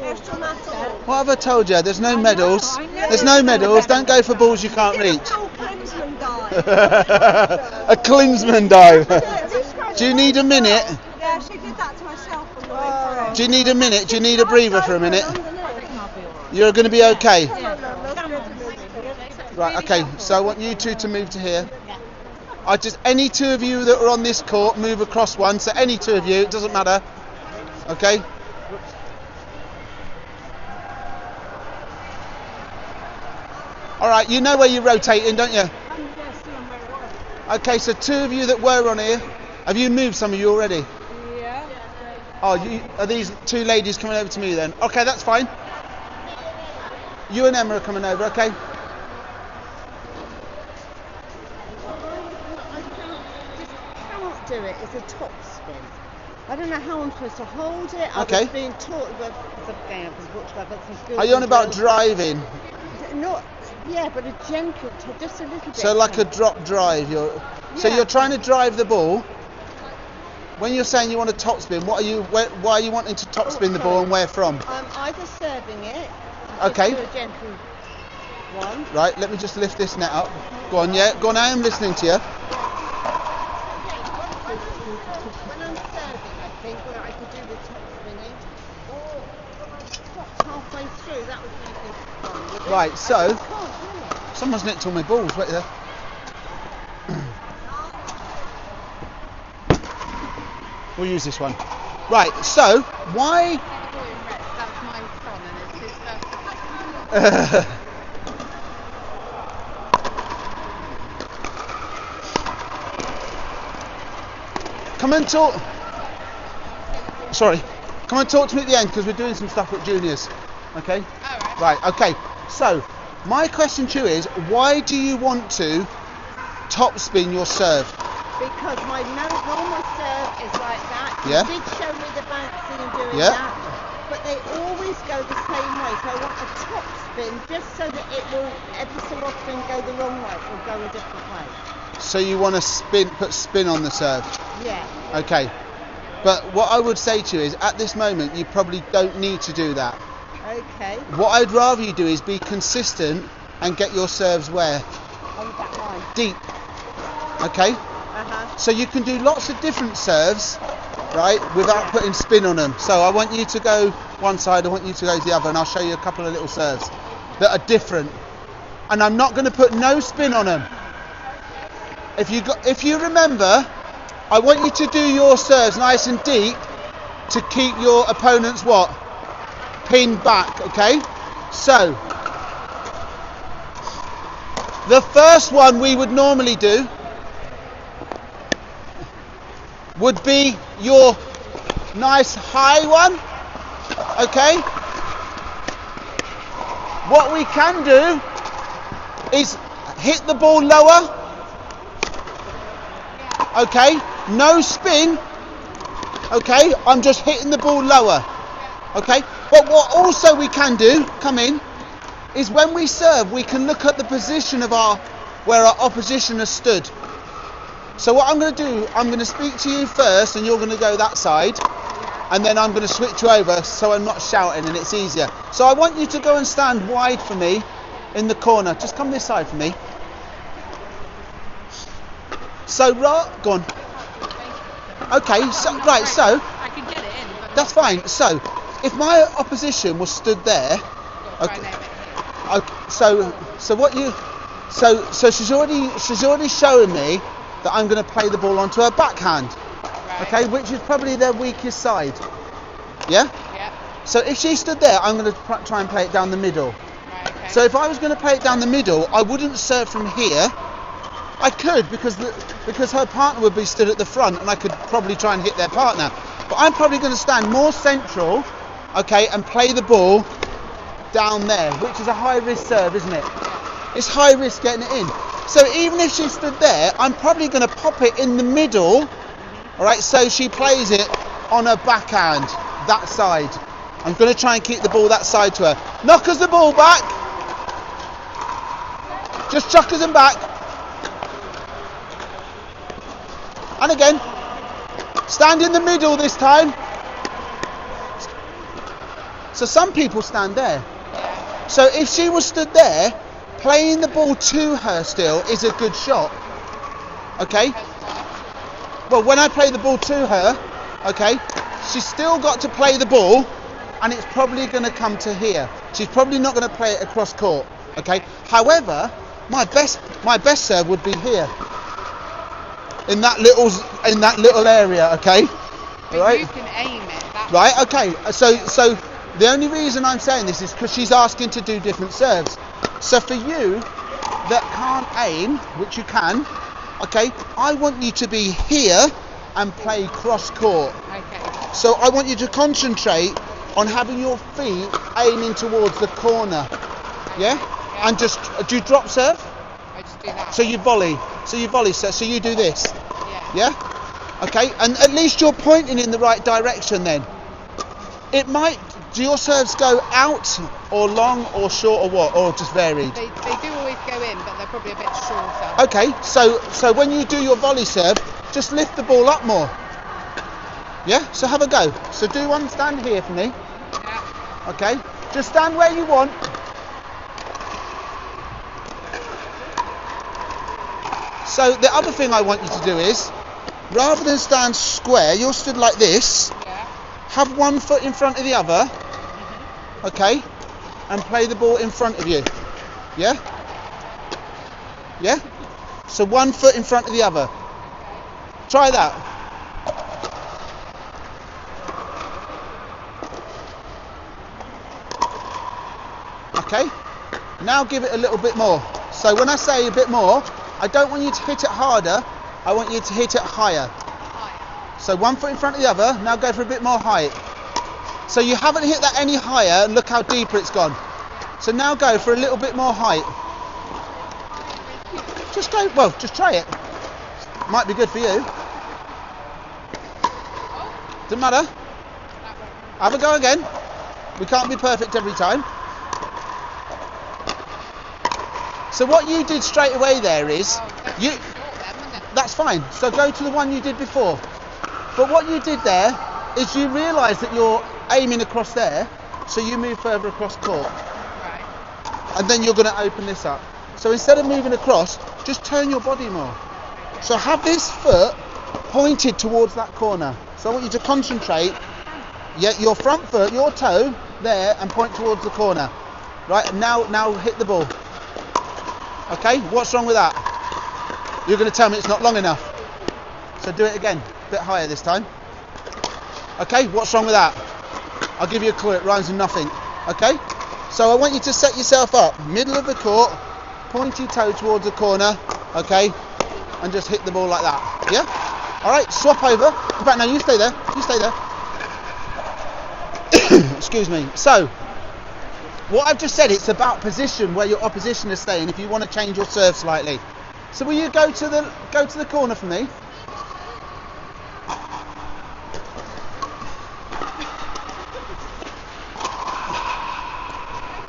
It's traumatic. What have I told you? There's no medals. I know. There's no medals. Don't go for balls you can't reach. Oh, Klinsman died. A Klinsman dive. Do you need a minute? Yeah, she did that to herself on the way through. Do you need a minute? Do you need a breather for a minute? I think I'll be alright. You're going to be okay. Yeah. Right, okay, so I want you two to move to here. Any two of you that are on this court, move across one. So any two of you, it doesn't matter. Okay? Alright, you know where you're rotating, don't you? Okay, so two of you that were on here, have you moved some of you already? Yeah. Oh, are these two ladies coming over to me then? Okay, that's fine. You and Emma are coming over, okay? Do it. It's a top spin. I don't know how I'm supposed to hold it. Okay. I was being taught Are you on about driving? Not, yeah, but a gentle, just a little bit. So like a drop drive. So Yeah. you're trying to drive the ball. when you're saying you want to top spin, why are you wanting to top spin the ball and where from? I'm either serving it. Okay. Just do a gentle one. Right, let me just lift this net up. Go on, yeah. Go on, I am listening to you. When I'm serving, I think where I could do the top spinning. Halfway through, that would be a good one. Would it? Right, so I can't do it. someone's nicked all my balls. Wait there. We'll use this one. Right, so why? That's my son and it's his first. Come and talk. Sorry. Come and talk to me at the end because we're doing some stuff with juniors. Okay? Alright. Right, okay. So, my question to you is, why do you want to top spin your serve? Because my normal serve is like that. Yeah. You did show me the bouncing and doing Yeah. that. But they always go the same way. So I want a top spin just so that it will every so often go the wrong way or go a different way. So you want to put spin on the serve? Yeah. Okay. But what I would say to you is, at this moment, you probably don't need to do that. Okay. What I'd rather you do is be consistent and get your serves where? On that line. Deep. Okay? Uh-huh. So you can do lots of different serves, right, without putting spin on them. So I want you to go one side, I want you to go to the other, and I'll show you a couple of little serves that are different. And I'm not going to put no spin on them. If you remember, I want you to do your serves nice and deep to keep your opponent's what? Pinned back, okay? So, the first one we would normally do would be your nice high one, okay? What we can do is hit the ball lower, okay? No spin, okay? I'm just hitting the ball lower, okay? But what also we can do, come in, is when we serve, we can look at the position of where our opposition has stood. So what I'm going to do, I'm going to speak to you first and you're going to go that side, and then I'm going to switch you over so I'm not shouting and it's easier. So I want you to go and stand wide for me in the corner. Just come this side for me. So, go on. Okay, so, right, so, I can get it in, but that's fine. So, if my opposition was stood there, okay, so she's already showing me that I'm going to play the ball onto her backhand, okay, which is probably their weakest side. Yeah. Yeah. So if she stood there, I'm going to try and play it down the middle. Right, okay. So if I was going to play it down the middle, I wouldn't serve from here. I could because her partner would be stood at the front, and I could probably try and hit their partner. But I'm probably going to stand more central, okay, and play the ball down there, which is a high risk serve, isn't it? It's high risk getting it in. So even if she stood there, I'm probably going to pop it in the middle, all right, so she plays it on her backhand, that side. I'm going to try and keep the ball that side to her. Knock us the ball back. Just chuck us them back. And again. Stand in the middle this time. So some people stand there. So if she was stood there, playing the ball to her still is a good shot. Okay? Well, when I play the ball to her, okay, she's still got to play the ball, and it's probably going to come to here. She's probably not going to play it across court. Okay? However, my best serve would be here. In that little area, okay? But Right? you can aim it. That's Right, okay. So the only reason I'm saying this is because she's asking to do different serves. So for you that can't aim, which you can, okay, I want you to be here and play cross court. okay. So I want you to concentrate on having your feet aiming towards the corner. Yeah? And just, do you drop serve? I just do that. So you volley. So you do this. Yeah. Yeah? Okay, and at least you're pointing in the right direction then. It might, do your serves go out or long or short or what? Or just varied? They do always go in, but they're probably a bit shorter. Okay, so when you do your volley serve, just lift the ball up more. Yeah, so have a go. So do one stand here for me. Yeah. Okay, just stand where you want. So the other thing I want you to do is, rather than stand square, you're stood like this. Yeah. Have one foot in front of the other. Okay, and play the ball in front of you. Yeah? Yeah? So one foot in front of the other. Try that. Okay, now give it a little bit more. So when I say a bit more, I don't want you to hit it harder, I want you to hit it higher. So one foot in front of the other, now go for a bit more height. So you haven't hit that any higher, look how deeper it's gone. So now go for a little bit more height. Just go, well, just try it. Might be good for you. Doesn't matter. Have a go again. We can't be perfect every time. So what you did straight away there is, that's fine. So go to the one you did before. But what you did there is you realise that you're aiming across there, so you move further across court. Right. And then you're going to open this up. So instead of moving across, just turn your body more. So have this foot pointed towards that corner. So I want you to concentrate, your front foot, your toe there, and point towards the corner. Right, and now hit the ball. Okay, what's wrong with that? You're going to tell me it's not long enough. So do it again, a bit higher this time. Okay, what's wrong with that? I'll give you a clue, it rhymes with nothing. Okay, so I want you to set yourself up, middle of the court, point your toe towards the corner, okay, and just hit the ball like that. Yeah? Alright, swap over. In fact, no, you stay there. You stay there. Excuse me. So, what I've just said, it's about position where your opposition is staying if you want to change your serve slightly. So will you go to the corner for me?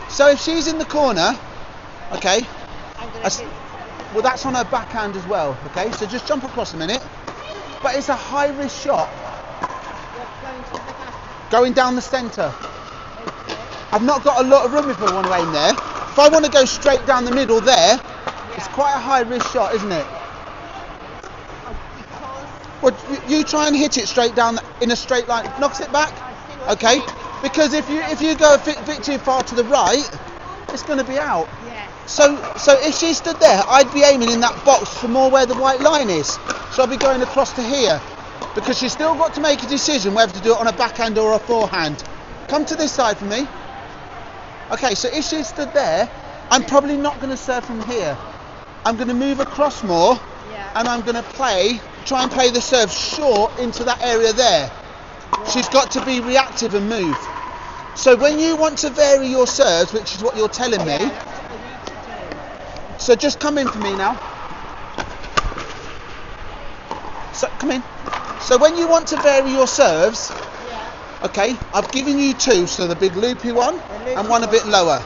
So if she's in the corner, okay, well that's on her backhand as well, okay, so just jump across a minute. But it's a high risk shot. Going down the centre. I've not got a lot of room if I want to aim there. If I want to go straight down the middle there, it's quite a high risk shot, isn't it? Well, you try and hit it straight down in a straight line. Knocks it back, okay? Because if you go a bit too far to the right, it's going to be out. So if she stood there, I'd be aiming in that box for more where the white line is. So I'll be going across to here, because she's still got to make a decision whether to do it on a backhand or a forehand. Come to this side for me. Okay, so if she stood there, I'm probably not going to serve from here. I'm going to move across more, and I'm going to try and play the serve short into that area there. She's got to be reactive and move. So when you want to vary your serves, which is what you're telling me, so just come in for me now. So come in. So when you want to vary your serves, okay, I've given you two, so the big loopy one and one a bit lower.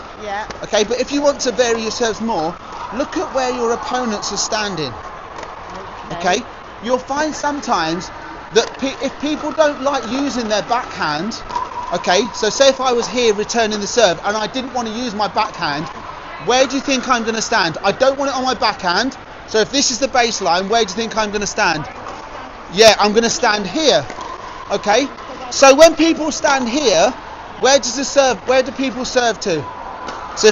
Okay, but if you want to vary your serves more, look at where your opponents are standing. Okay, you'll find sometimes that if people don't like using their backhand, okay, so say if I was here returning the serve and I didn't want to use my backhand, where do you think I'm going to stand? I don't want it on my backhand, so if this is the baseline, where do you think I'm going to stand? Yeah, I'm going to stand here. Okay, so when people stand here, where do people serve to? So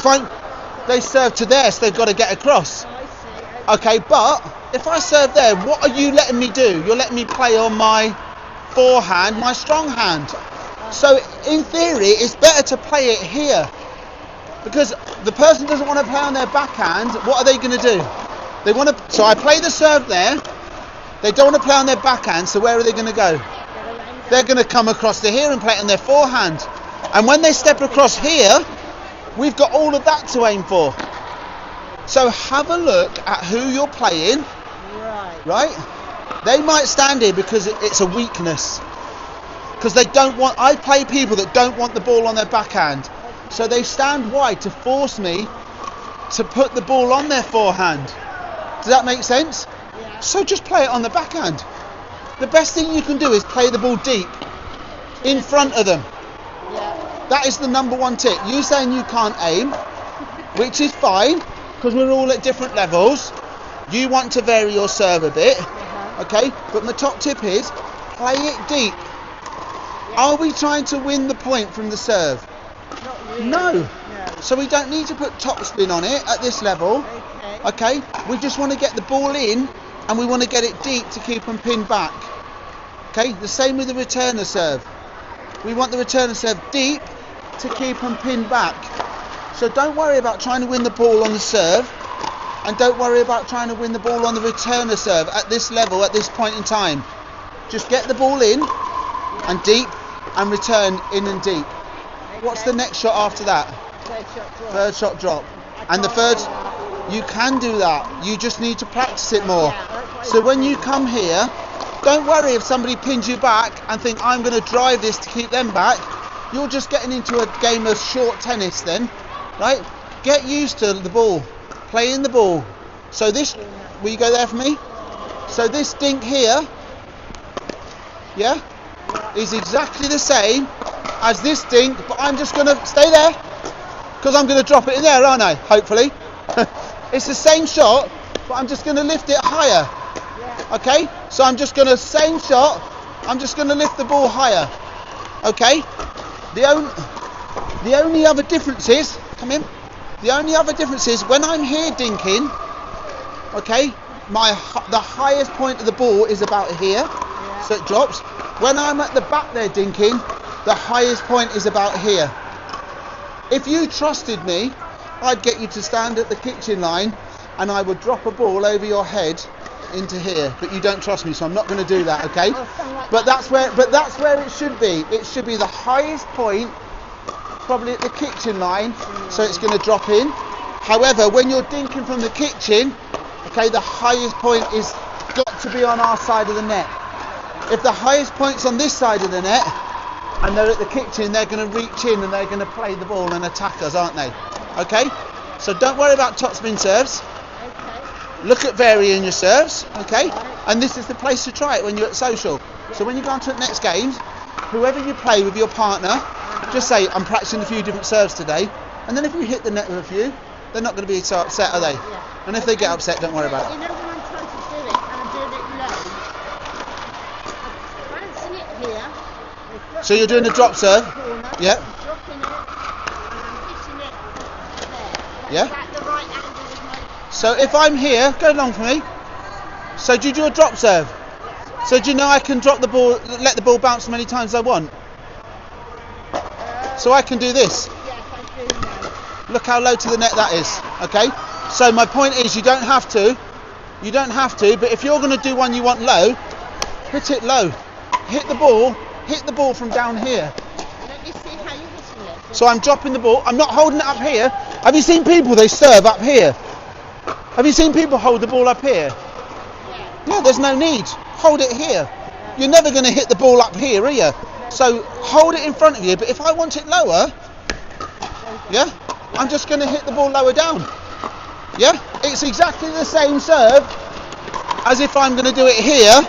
they serve to there, so they've got to get across. Okay, but if I serve there, what are you letting me do? You're letting me play on my forehand, my strong hand. So in theory, it's better to play it here, because the person doesn't want to play on their backhand. What are they going to do? They want to. So I play the serve there. They don't want to play on their backhand. So where are they going to go? They're going to come across to here and play it on their forehand. And when they step across here, we've got all of that to aim for. So have a look at who you're playing. Right? They might stand here because it's a weakness. Because they don't want. I play people that don't want the ball on their backhand. So they stand wide to force me to put the ball on their forehand. Does that make sense? So just play it on the backhand. the best thing you can do is play the ball deep in front of them. Yeah. That is the number one tip. You saying you can't aim, which is fine because we're all at different levels. You want to vary your serve a bit, okay? But my top tip is play it deep. Are we trying to win the point from the serve? Not really. No. So we don't need to put topspin on it at this level. Okay. Okay? We just want to get the ball in and we want to get it deep to keep them pinned back. Okay? The same with the returner serve. We want the returner serve deep to keep them pinned back. So don't worry about trying to win the ball on the serve and don't worry about trying to win the ball on the returner serve at this level, at this point in time. Just get the ball in and deep and return in and deep. What's the next shot after that? Third shot drop. And the third, you can do that. You just need to practice it more. So when you come here, don't worry if somebody pins you back and think I'm going to drive this to keep them back. You're just getting into a game of short tennis then, right? Get used to the ball, playing the ball. So this, will you go there for me? So this dink here, yeah, is exactly the same as this dink, but I'm just going to stay there because I'm going to drop it in there, aren't I? Hopefully. It's the same shot, but I'm just going to lift it higher. Okay? So I'm just going to, same shot, I'm just going to lift the ball higher. Okay? The only other difference is, come in, the only other difference is when I'm here dinking, okay, the highest point of the ball is about here, so it drops. When I'm at the back there dinking, the highest point is about here. If you trusted me, I'd get you to stand at the kitchen line and I would drop a ball over your head into here, but you don't trust me, so I'm not going to do that, okay? But that's where it should be. It should be the highest point, probably at the kitchen line, so it's going to drop in. However, when you're dinking from the kitchen, okay, the highest point is got to be on our side of the net. If the highest point's on this side of the net and they're at the kitchen, they're going to reach in and they're going to play the ball and attack us, aren't they? Okay? So don't worry about topspin serves. Look at varying your serves, okay? And this is the place to try it when you're at social. So when you go on to the next games, whoever you play with your partner, just say, I'm practicing a few different serves today. And then if you hit the net with a few, they're not going to be so upset, are they? And if they get upset, don't worry about it. You know when I'm trying to do it and I'm doing it low, I'm balancing it here. So you're doing a drop serve? Yeah. I'm dropping it and I'm hitting it there. Yeah. Is that the right angle with my... So if I'm here, go along for me. So do you do a drop serve? So do you know I can drop the ball, let the ball bounce as many times as I want? So I can do this. Yes, I do know. Look how low to the net that is, okay? So my point is you don't have to, but if you're going to do one you want low, hit it low. Hit the ball from down here. Let me see how you're hitting it. So I'm dropping the ball, I'm not holding it up here. Have you seen people, they serve up here? Have you seen people hold the ball up here? Yeah, there's no need. Hold it here. You're never going to hit the ball up here, are you? So hold it in front of you, but if I want it lower, yeah, I'm just going to hit the ball lower down. Yeah, it's exactly the same serve as if I'm going to do it here.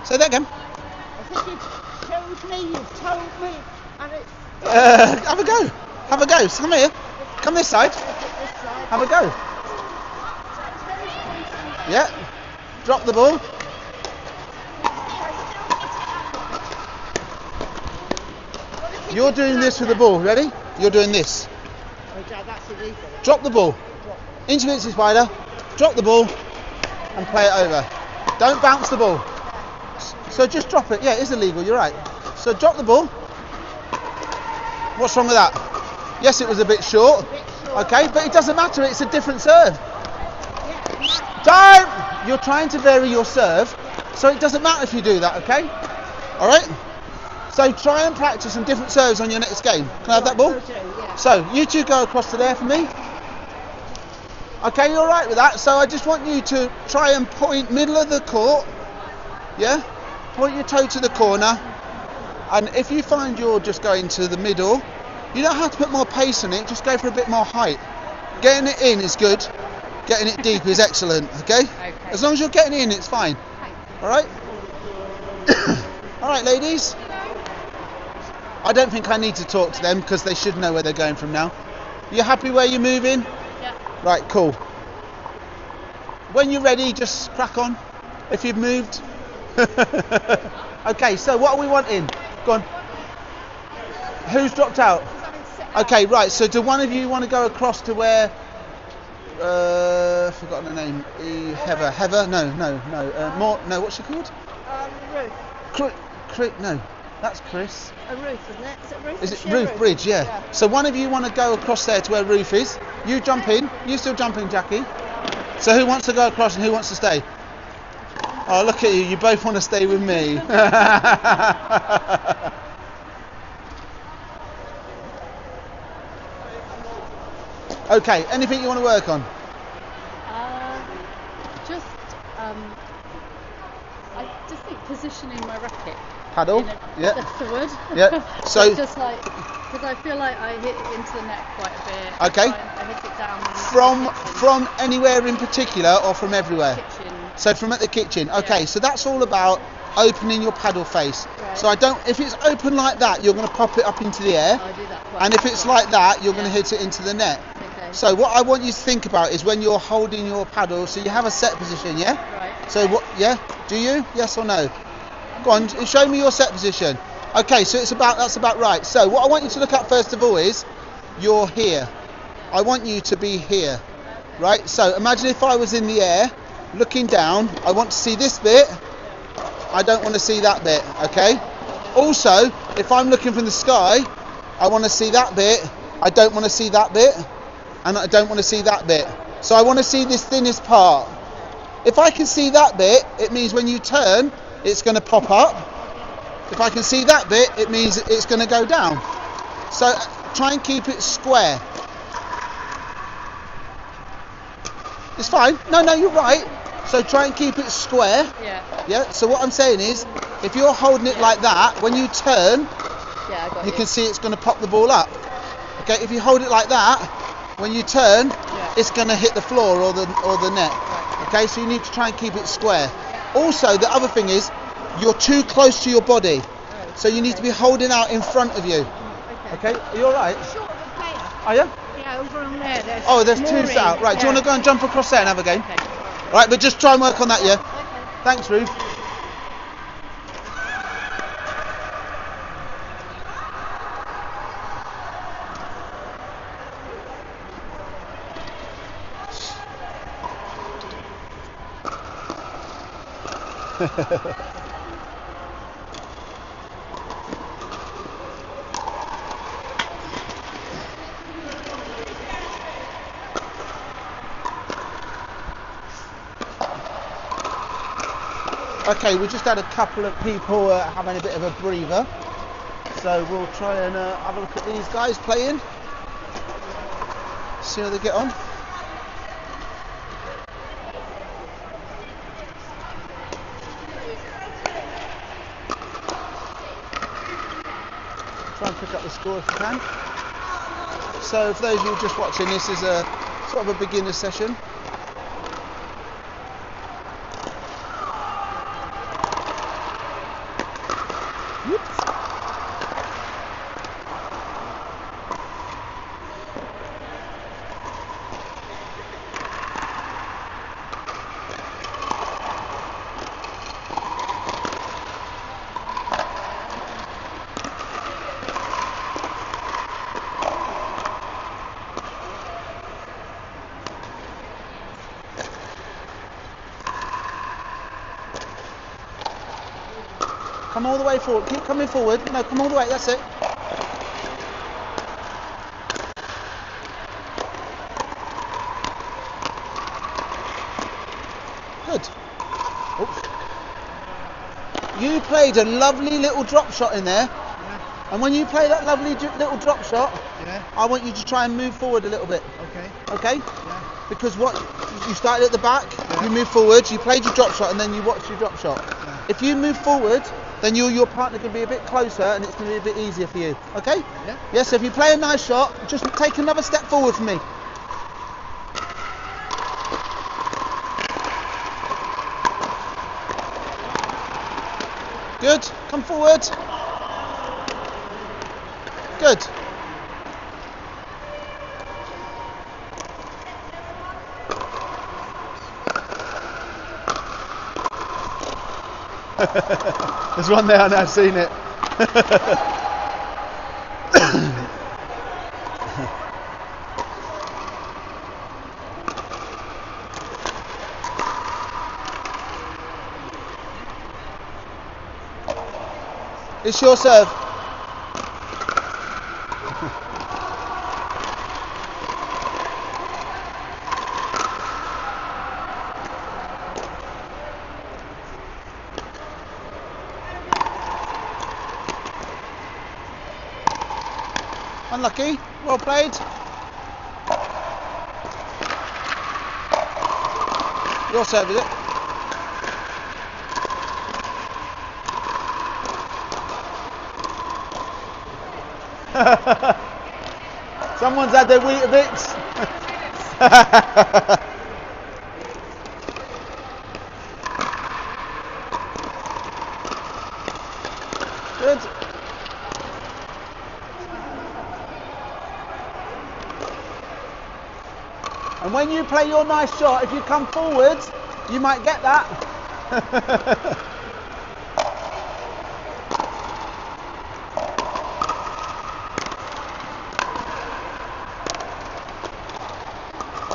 Say that again. I think you've told me, and it's... Have a go. Come here. Come this side. Have a go. Yeah. Drop the ball. You're doing this with the ball. Ready? You're doing this. That's illegal. Drop the ball. Into its spider. Drop the ball and play it over. Don't bounce the ball. So just drop it. Yeah, it is illegal. You're right. So drop the ball. What's wrong with that? Yes, it was a bit short. Okay, but it doesn't matter. It's a different serve. Don't! You're trying to vary your serve, so it doesn't matter if you do that, okay? All right? So try and practice some different serves on your next game. Can I have that ball? So you two go across to there for me. Okay, you're all right with that? So I just want you to try and point middle of the court. Yeah? Point your toe to the corner. And if you find you're just going to the middle, you don't have to put more pace on it, just go for a bit more height. Getting it in is good. Getting it deep is excellent, okay? As long as you're getting in, it's fine. Thanks. All right. All right, ladies. I don't think I need to talk to them because they should know where they're going from now. You happy where you're moving? Yeah. Right, cool. When you're ready, just crack on. If you've moved. Okay, so what are we wanting? Go on. Who's dropped out? Okay, right, so do one of you want to go across to where... forgotten her name. Heather? No. No, what's she called? Ruth. No, that's Chris. Ruth, isn't it? Is it Ruth? Is it Ruth Bridge? Yeah. So one of you want to go across there to where Ruth is. You jump in. You still jump in, Jackie. So who wants to go across and who wants to stay? Oh, look at you. You both want to stay with me. Okay, anything you want to work on? Just, I just think positioning my racket. Paddle? Yeah. That's the word. Yeah. So just like, because I feel like I hit it into the net quite a bit. Okay. I hit it down. From anywhere in particular or from everywhere? Kitchen. So from at the kitchen. Okay, Yeah. so that's all about opening your paddle face. Right. So if it's open like that, you're going to pop it up into the air. I do that quite And if it's like that, you're going to Yeah. hit it into the net. Okay. So what I want you to think about is when you're holding your paddle, so you have a set position, yeah? Right. So what, yeah? Do you? Yes or no? Go on, show me your set position. Okay, so that's about right. So what I want you to look at first of all is you're here. I want you to be here, right? So imagine if I was in the air, looking down. I want to see this bit. I don't want to see that bit, okay? Also, if I'm looking from the sky, I want to see that bit. I don't want to see that bit, and I don't want to see that bit. So I want to see this thinnest part. If I can see that bit, it means when you turn, it's going to pop up. If I can see that bit, it means it's going to go down. So try and keep it square. It's fine. No, you're right. So try and keep it square. Yeah. Yeah. So what I'm saying is, if you're holding it like that, when you turn, Yeah, I got you can see it's going to pop the ball up. Okay. If you hold it like that, when you turn, it's going to hit the floor or the net. Right. Okay. So you need to try and keep it square. Also, the other thing is, you're too close to your body, so you need to be holding out in front of you. Okay. Are you all right? Short of a player. Are you? Yeah, over on there. There's two set out. Right. Do you want to go and jump across there and have a game? Okay. Right, but just try and work on that, yeah? Thanks, Ruth. Okay, we just had a couple of people having a bit of a breather, so we'll try and have a look at these guys playing, see how they get on. Try and pick up the score if you can. So for those of you just watching, this is a sort of a beginner session. Come all the way forward. Keep coming forward. No, come all the way. That's it. Good. Oops. You played a lovely little drop shot in there. Yeah. And when you play that lovely little drop shot, Yeah. I want you to try and move forward a little bit. Okay. Okay? Yeah. Because what you started at the back, Yeah. you move forward, you played your drop shot, and then you watched your drop shot. Yeah. If you move forward, then you and your partner can be a bit closer, and it's going to be a bit easier for you. Okay? Yeah. Yes. So if you play a nice shot, just take another step forward for me. Good. Come forward. Good. There's one there, I know, I've seen it. It's your serve. Unlucky. Well played. Your serve, is it? Someone's had their Weetabix. Good. And when you play your nice shot, if you come forward, you might get that.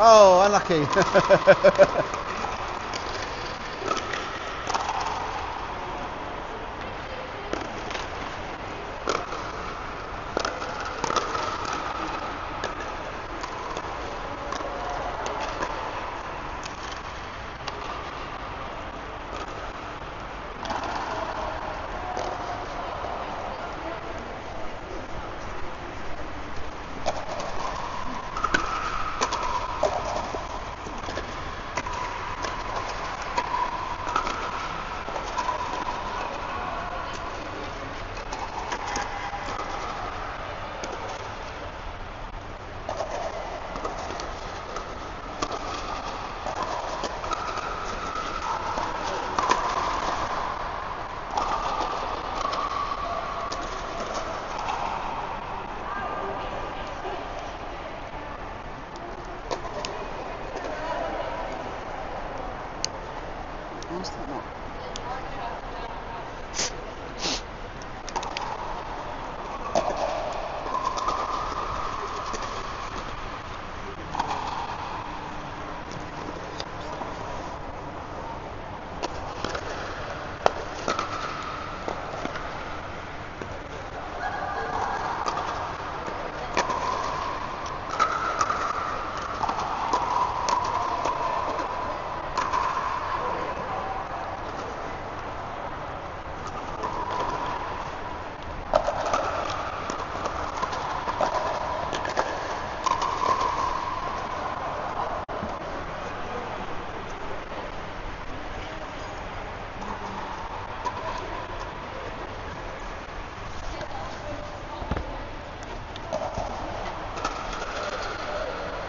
Oh, unlucky.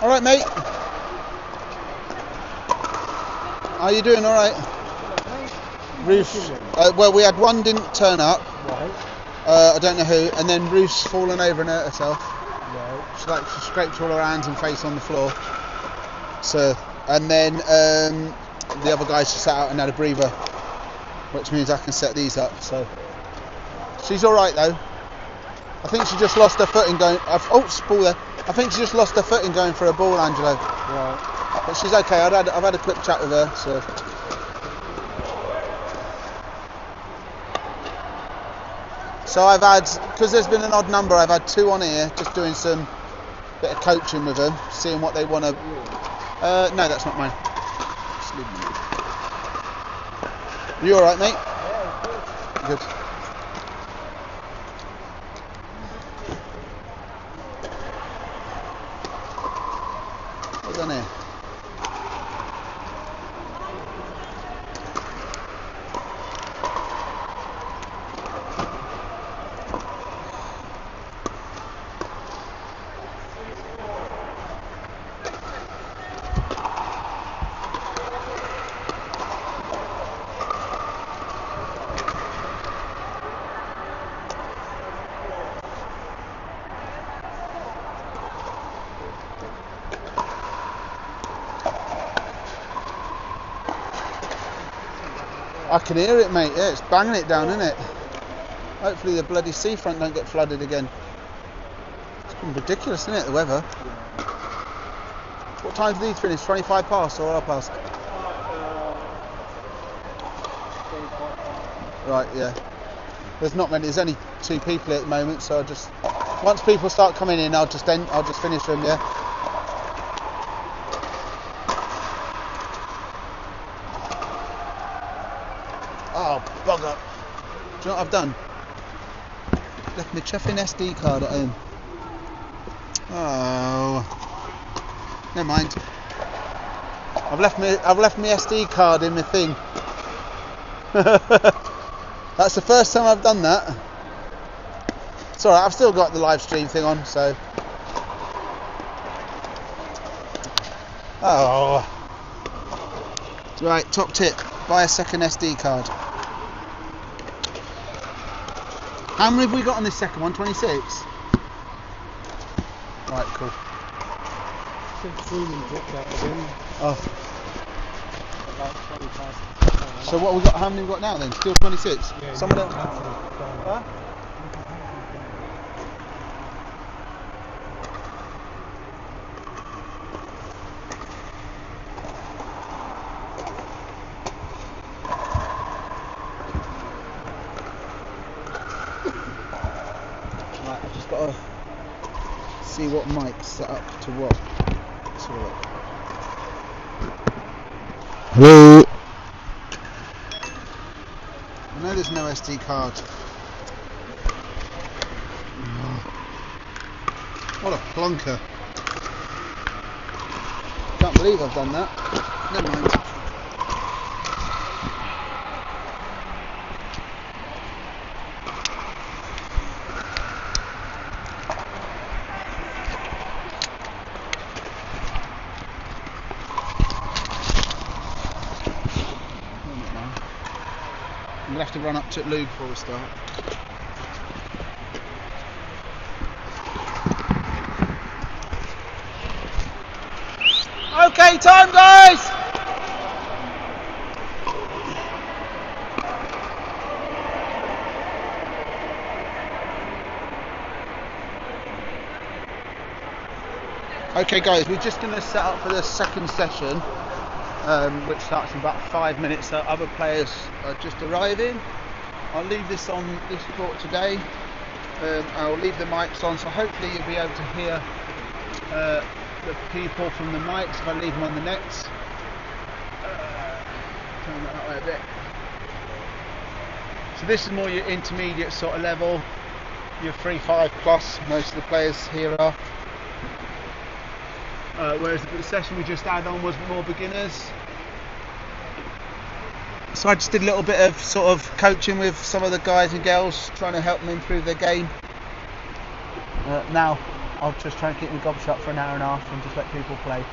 All right, mate. Are you doing all right? Ruth, well, we had one didn't turn up. Right. I don't know who, and then Ruth's fallen over and hurt herself. Right. She scraped all her hands and face on the floor. So, and then the other guys just sat out and had a breather, which means I can set these up. So she's all right though. I think she just lost her footing going. Oh, ball there. I think she just lost her footing going for a ball, Angelo. Right. But she's okay. I've had a quick chat with her. So I've had, because there's been an odd number, I've had two on here, just doing some bit of coaching with them, seeing what they want to. No, that's not mine. Just leave me. You all right, mate? Yeah, good. What's on here? I can hear it, mate. Yeah, it's banging it down, isn't it? Hopefully the bloody seafront don't get flooded again. It's been ridiculous, isn't it, the weather? What time do these finish? 25 past or half past? Right, yeah. There's not many. There's only 2 people at the moment, so I'll just once people start coming in, I'll just finish them. Yeah. Oh bugger! Do you know what I've done? Left my chuffing SD card at home. Oh, never mind. I've left my SD card in my thing. That's the first time I've done that. It's alright, I've still got the live stream thing on, so. Oh. Right, top tip, buy a second SD card. How many have we got on this second one? 26? Right, cool. Oh. So what we got? How many we got now then? Still 26. Yeah, Some of them. Huh? Right, I've just got to see what mic's set up to what. Let's have a look. Hello. I know there's no SD card. What a plonker. Can't believe I've done that. Never mind. I'm going to have to run up to lube before we start. Okay, time guys! Okay guys, we're just going to set up for the second session. Which starts in about 5 minutes, so other players are just arriving. I'll leave this on this court today. I'll leave the mics on, so hopefully you'll be able to hear the people from the mics if I leave them on the nets. Turn that way a bit. So this is more your intermediate sort of level, your 3-5 plus, most of the players here are. Whereas the session we just had on was more beginners. So I just did a little bit of sort of coaching with some of the guys and girls, trying to help them improve their game. Now I'll just try and keep my gob shut for an hour and a half and just let people play.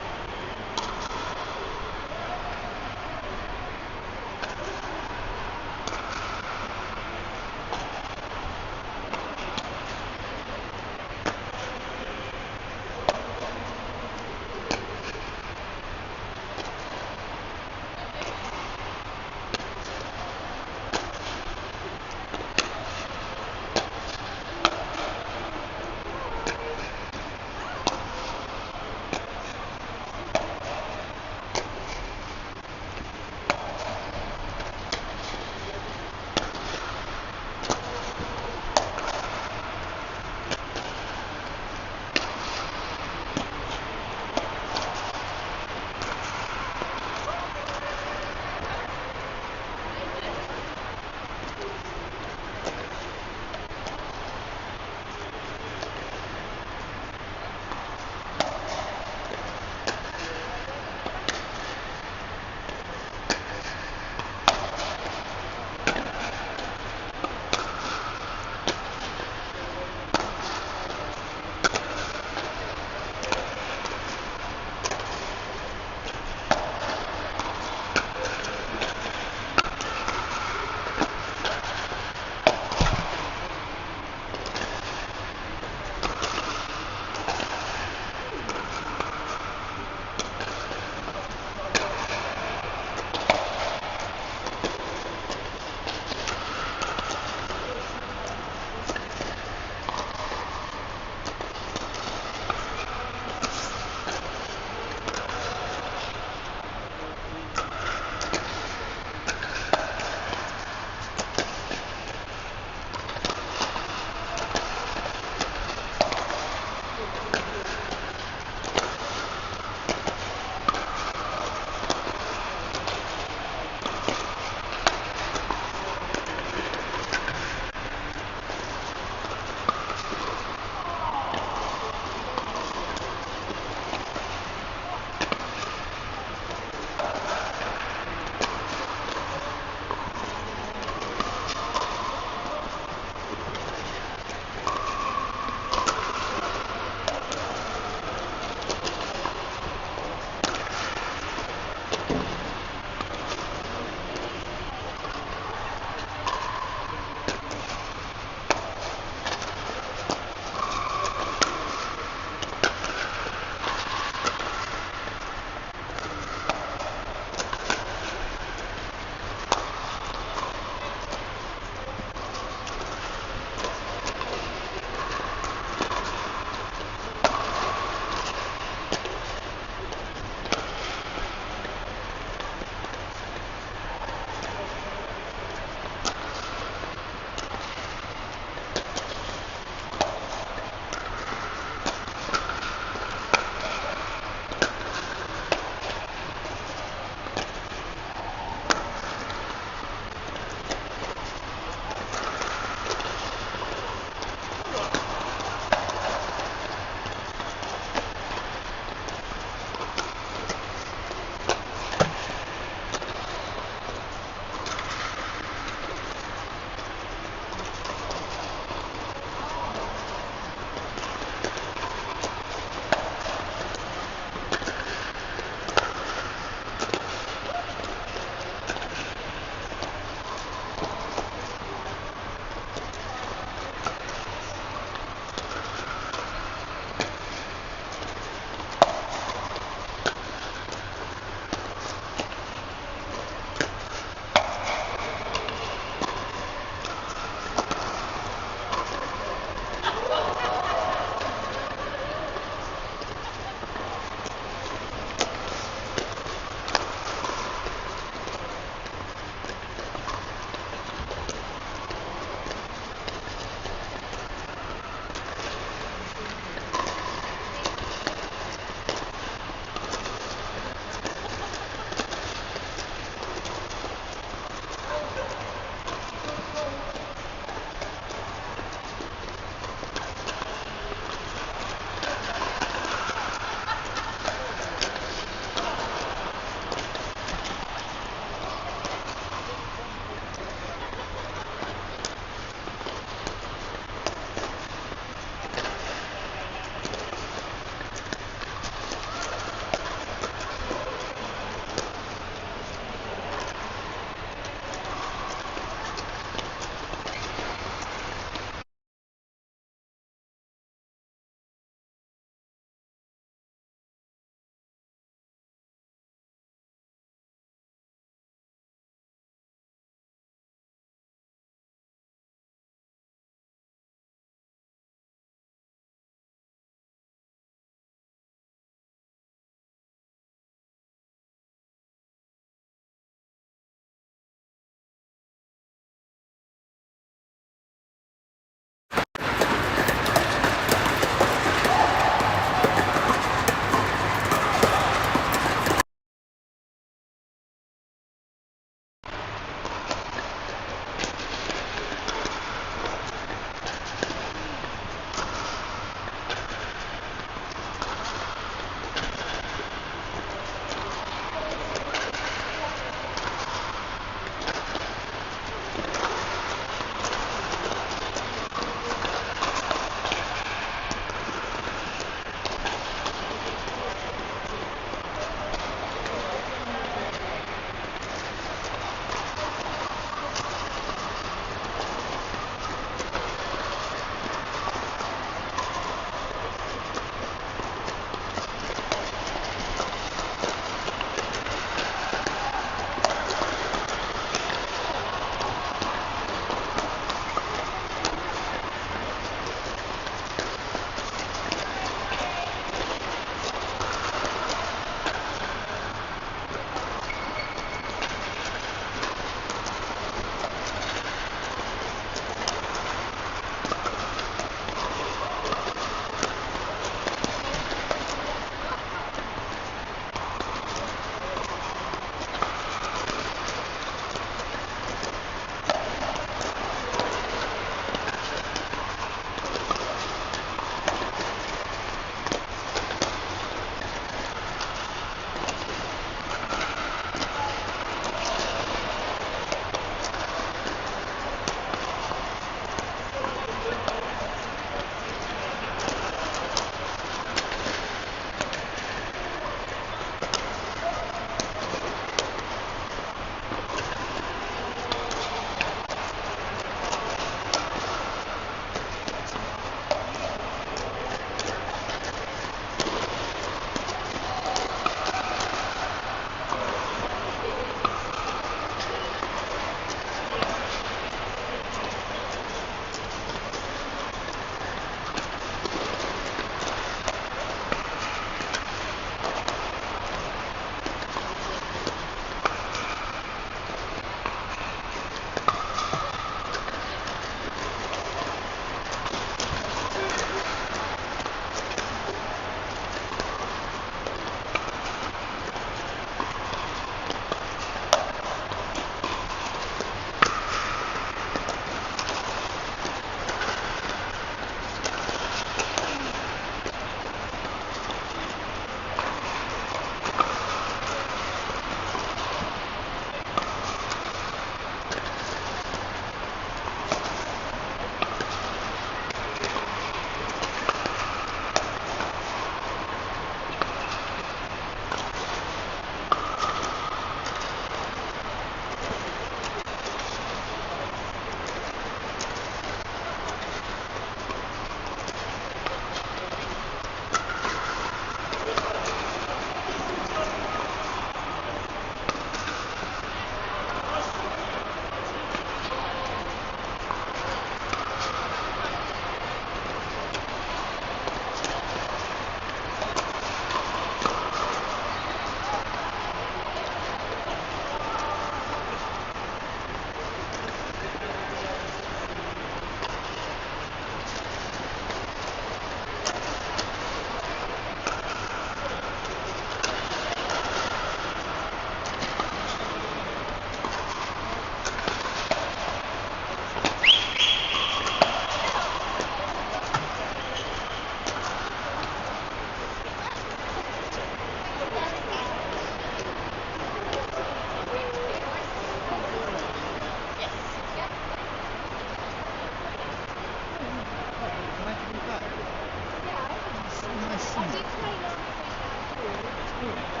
Numbers,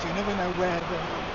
you never know where the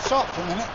stop for a minute.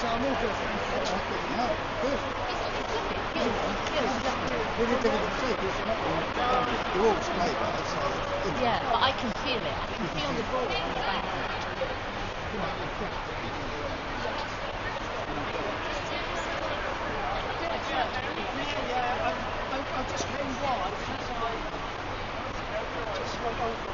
So I'm all just no, perfect. Really difficult to see because you're all straight right, so Yeah, but I can feel it. I can feel the ball on the back. I just came wide, so I just went over.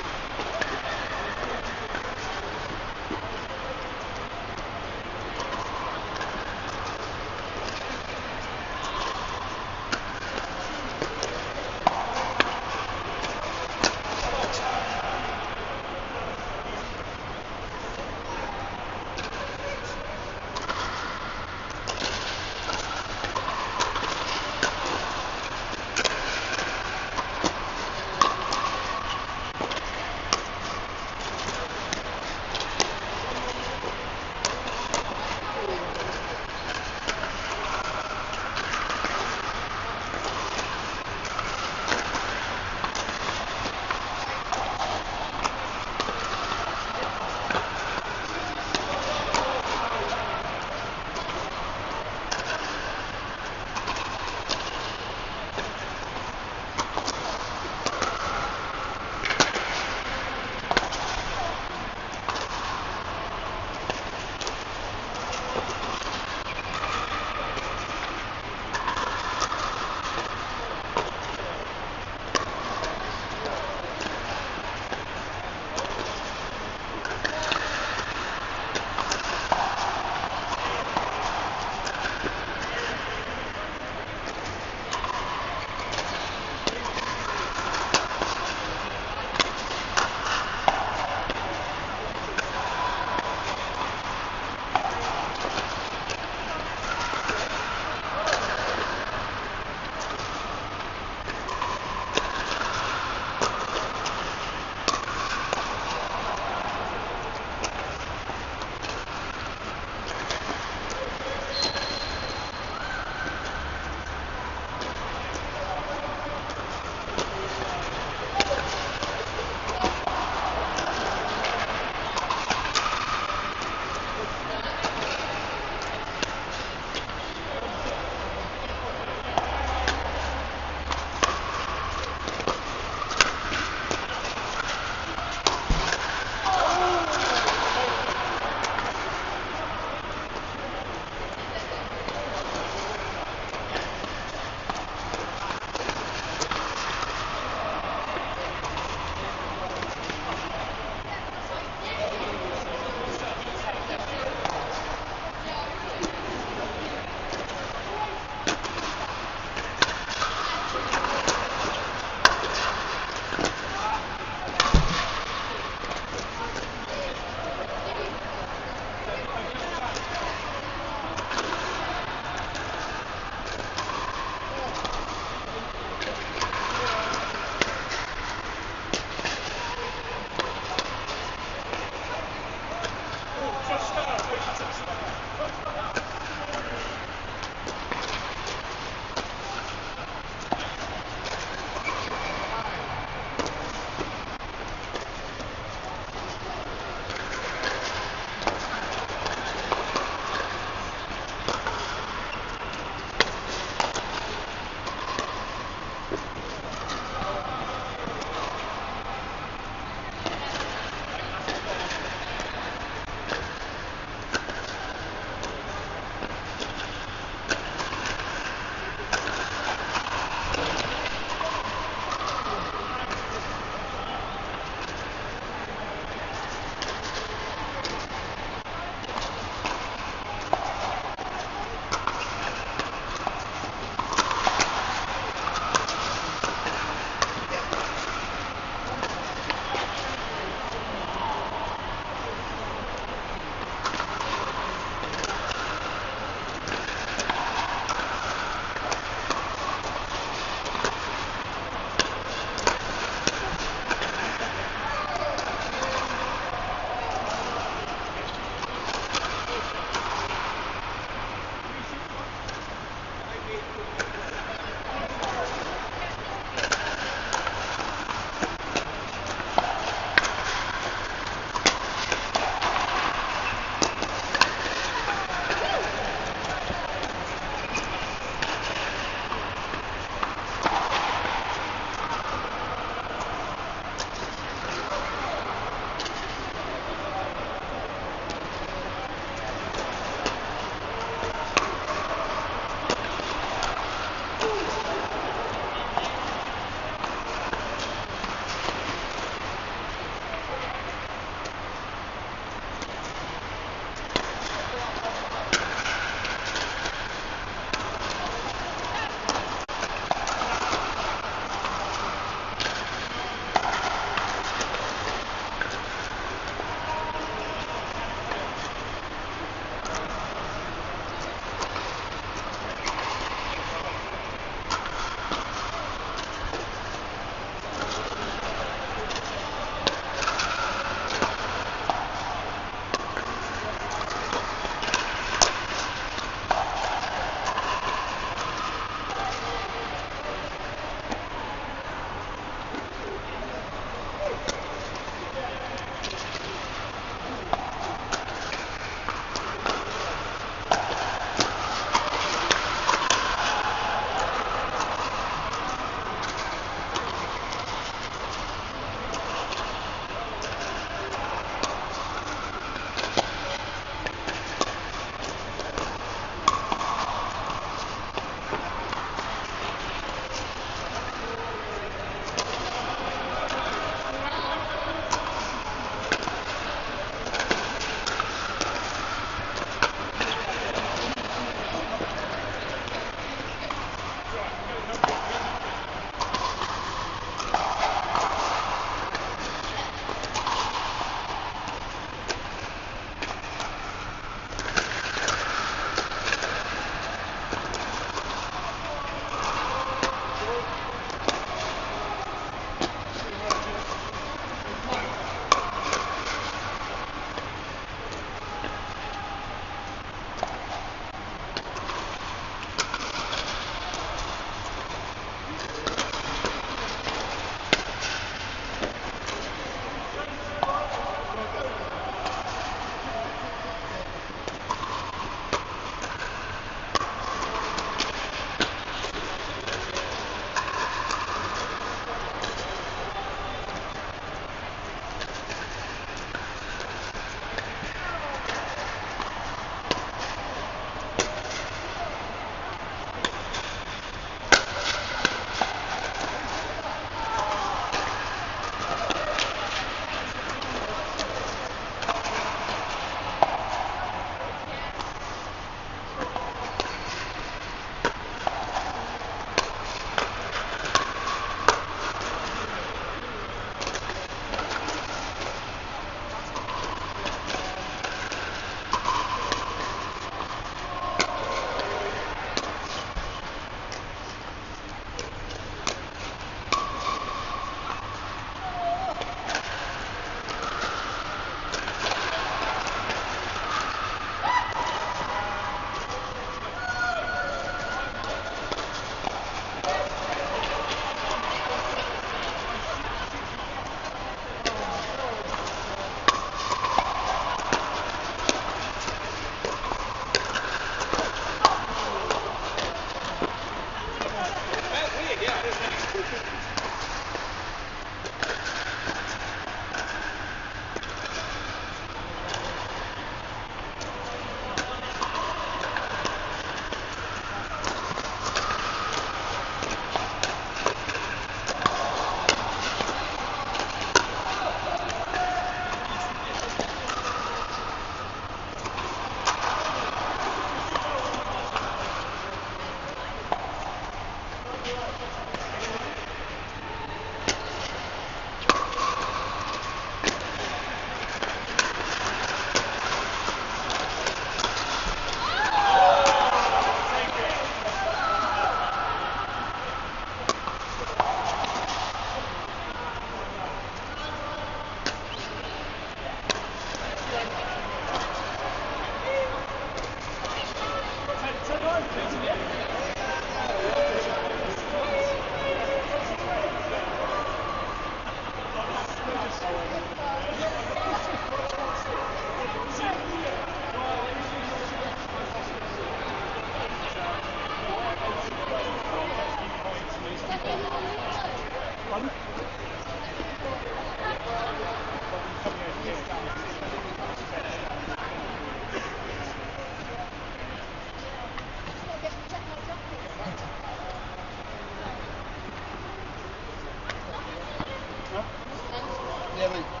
mate.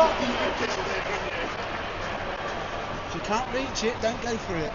shot. If you can't reach it, don't go for it.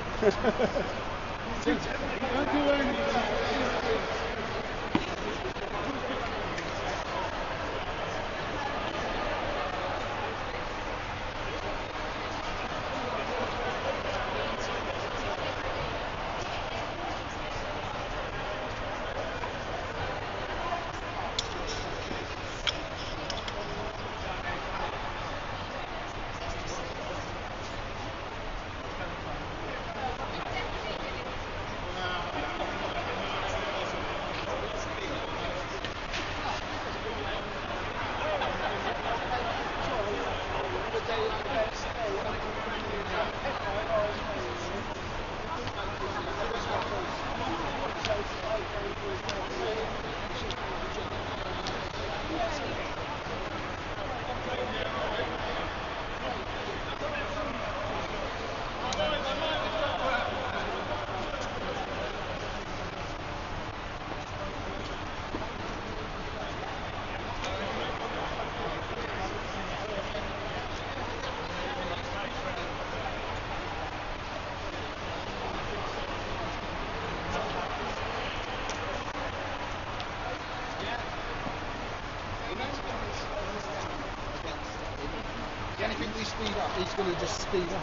Anything we speed up, he's going to just speed up.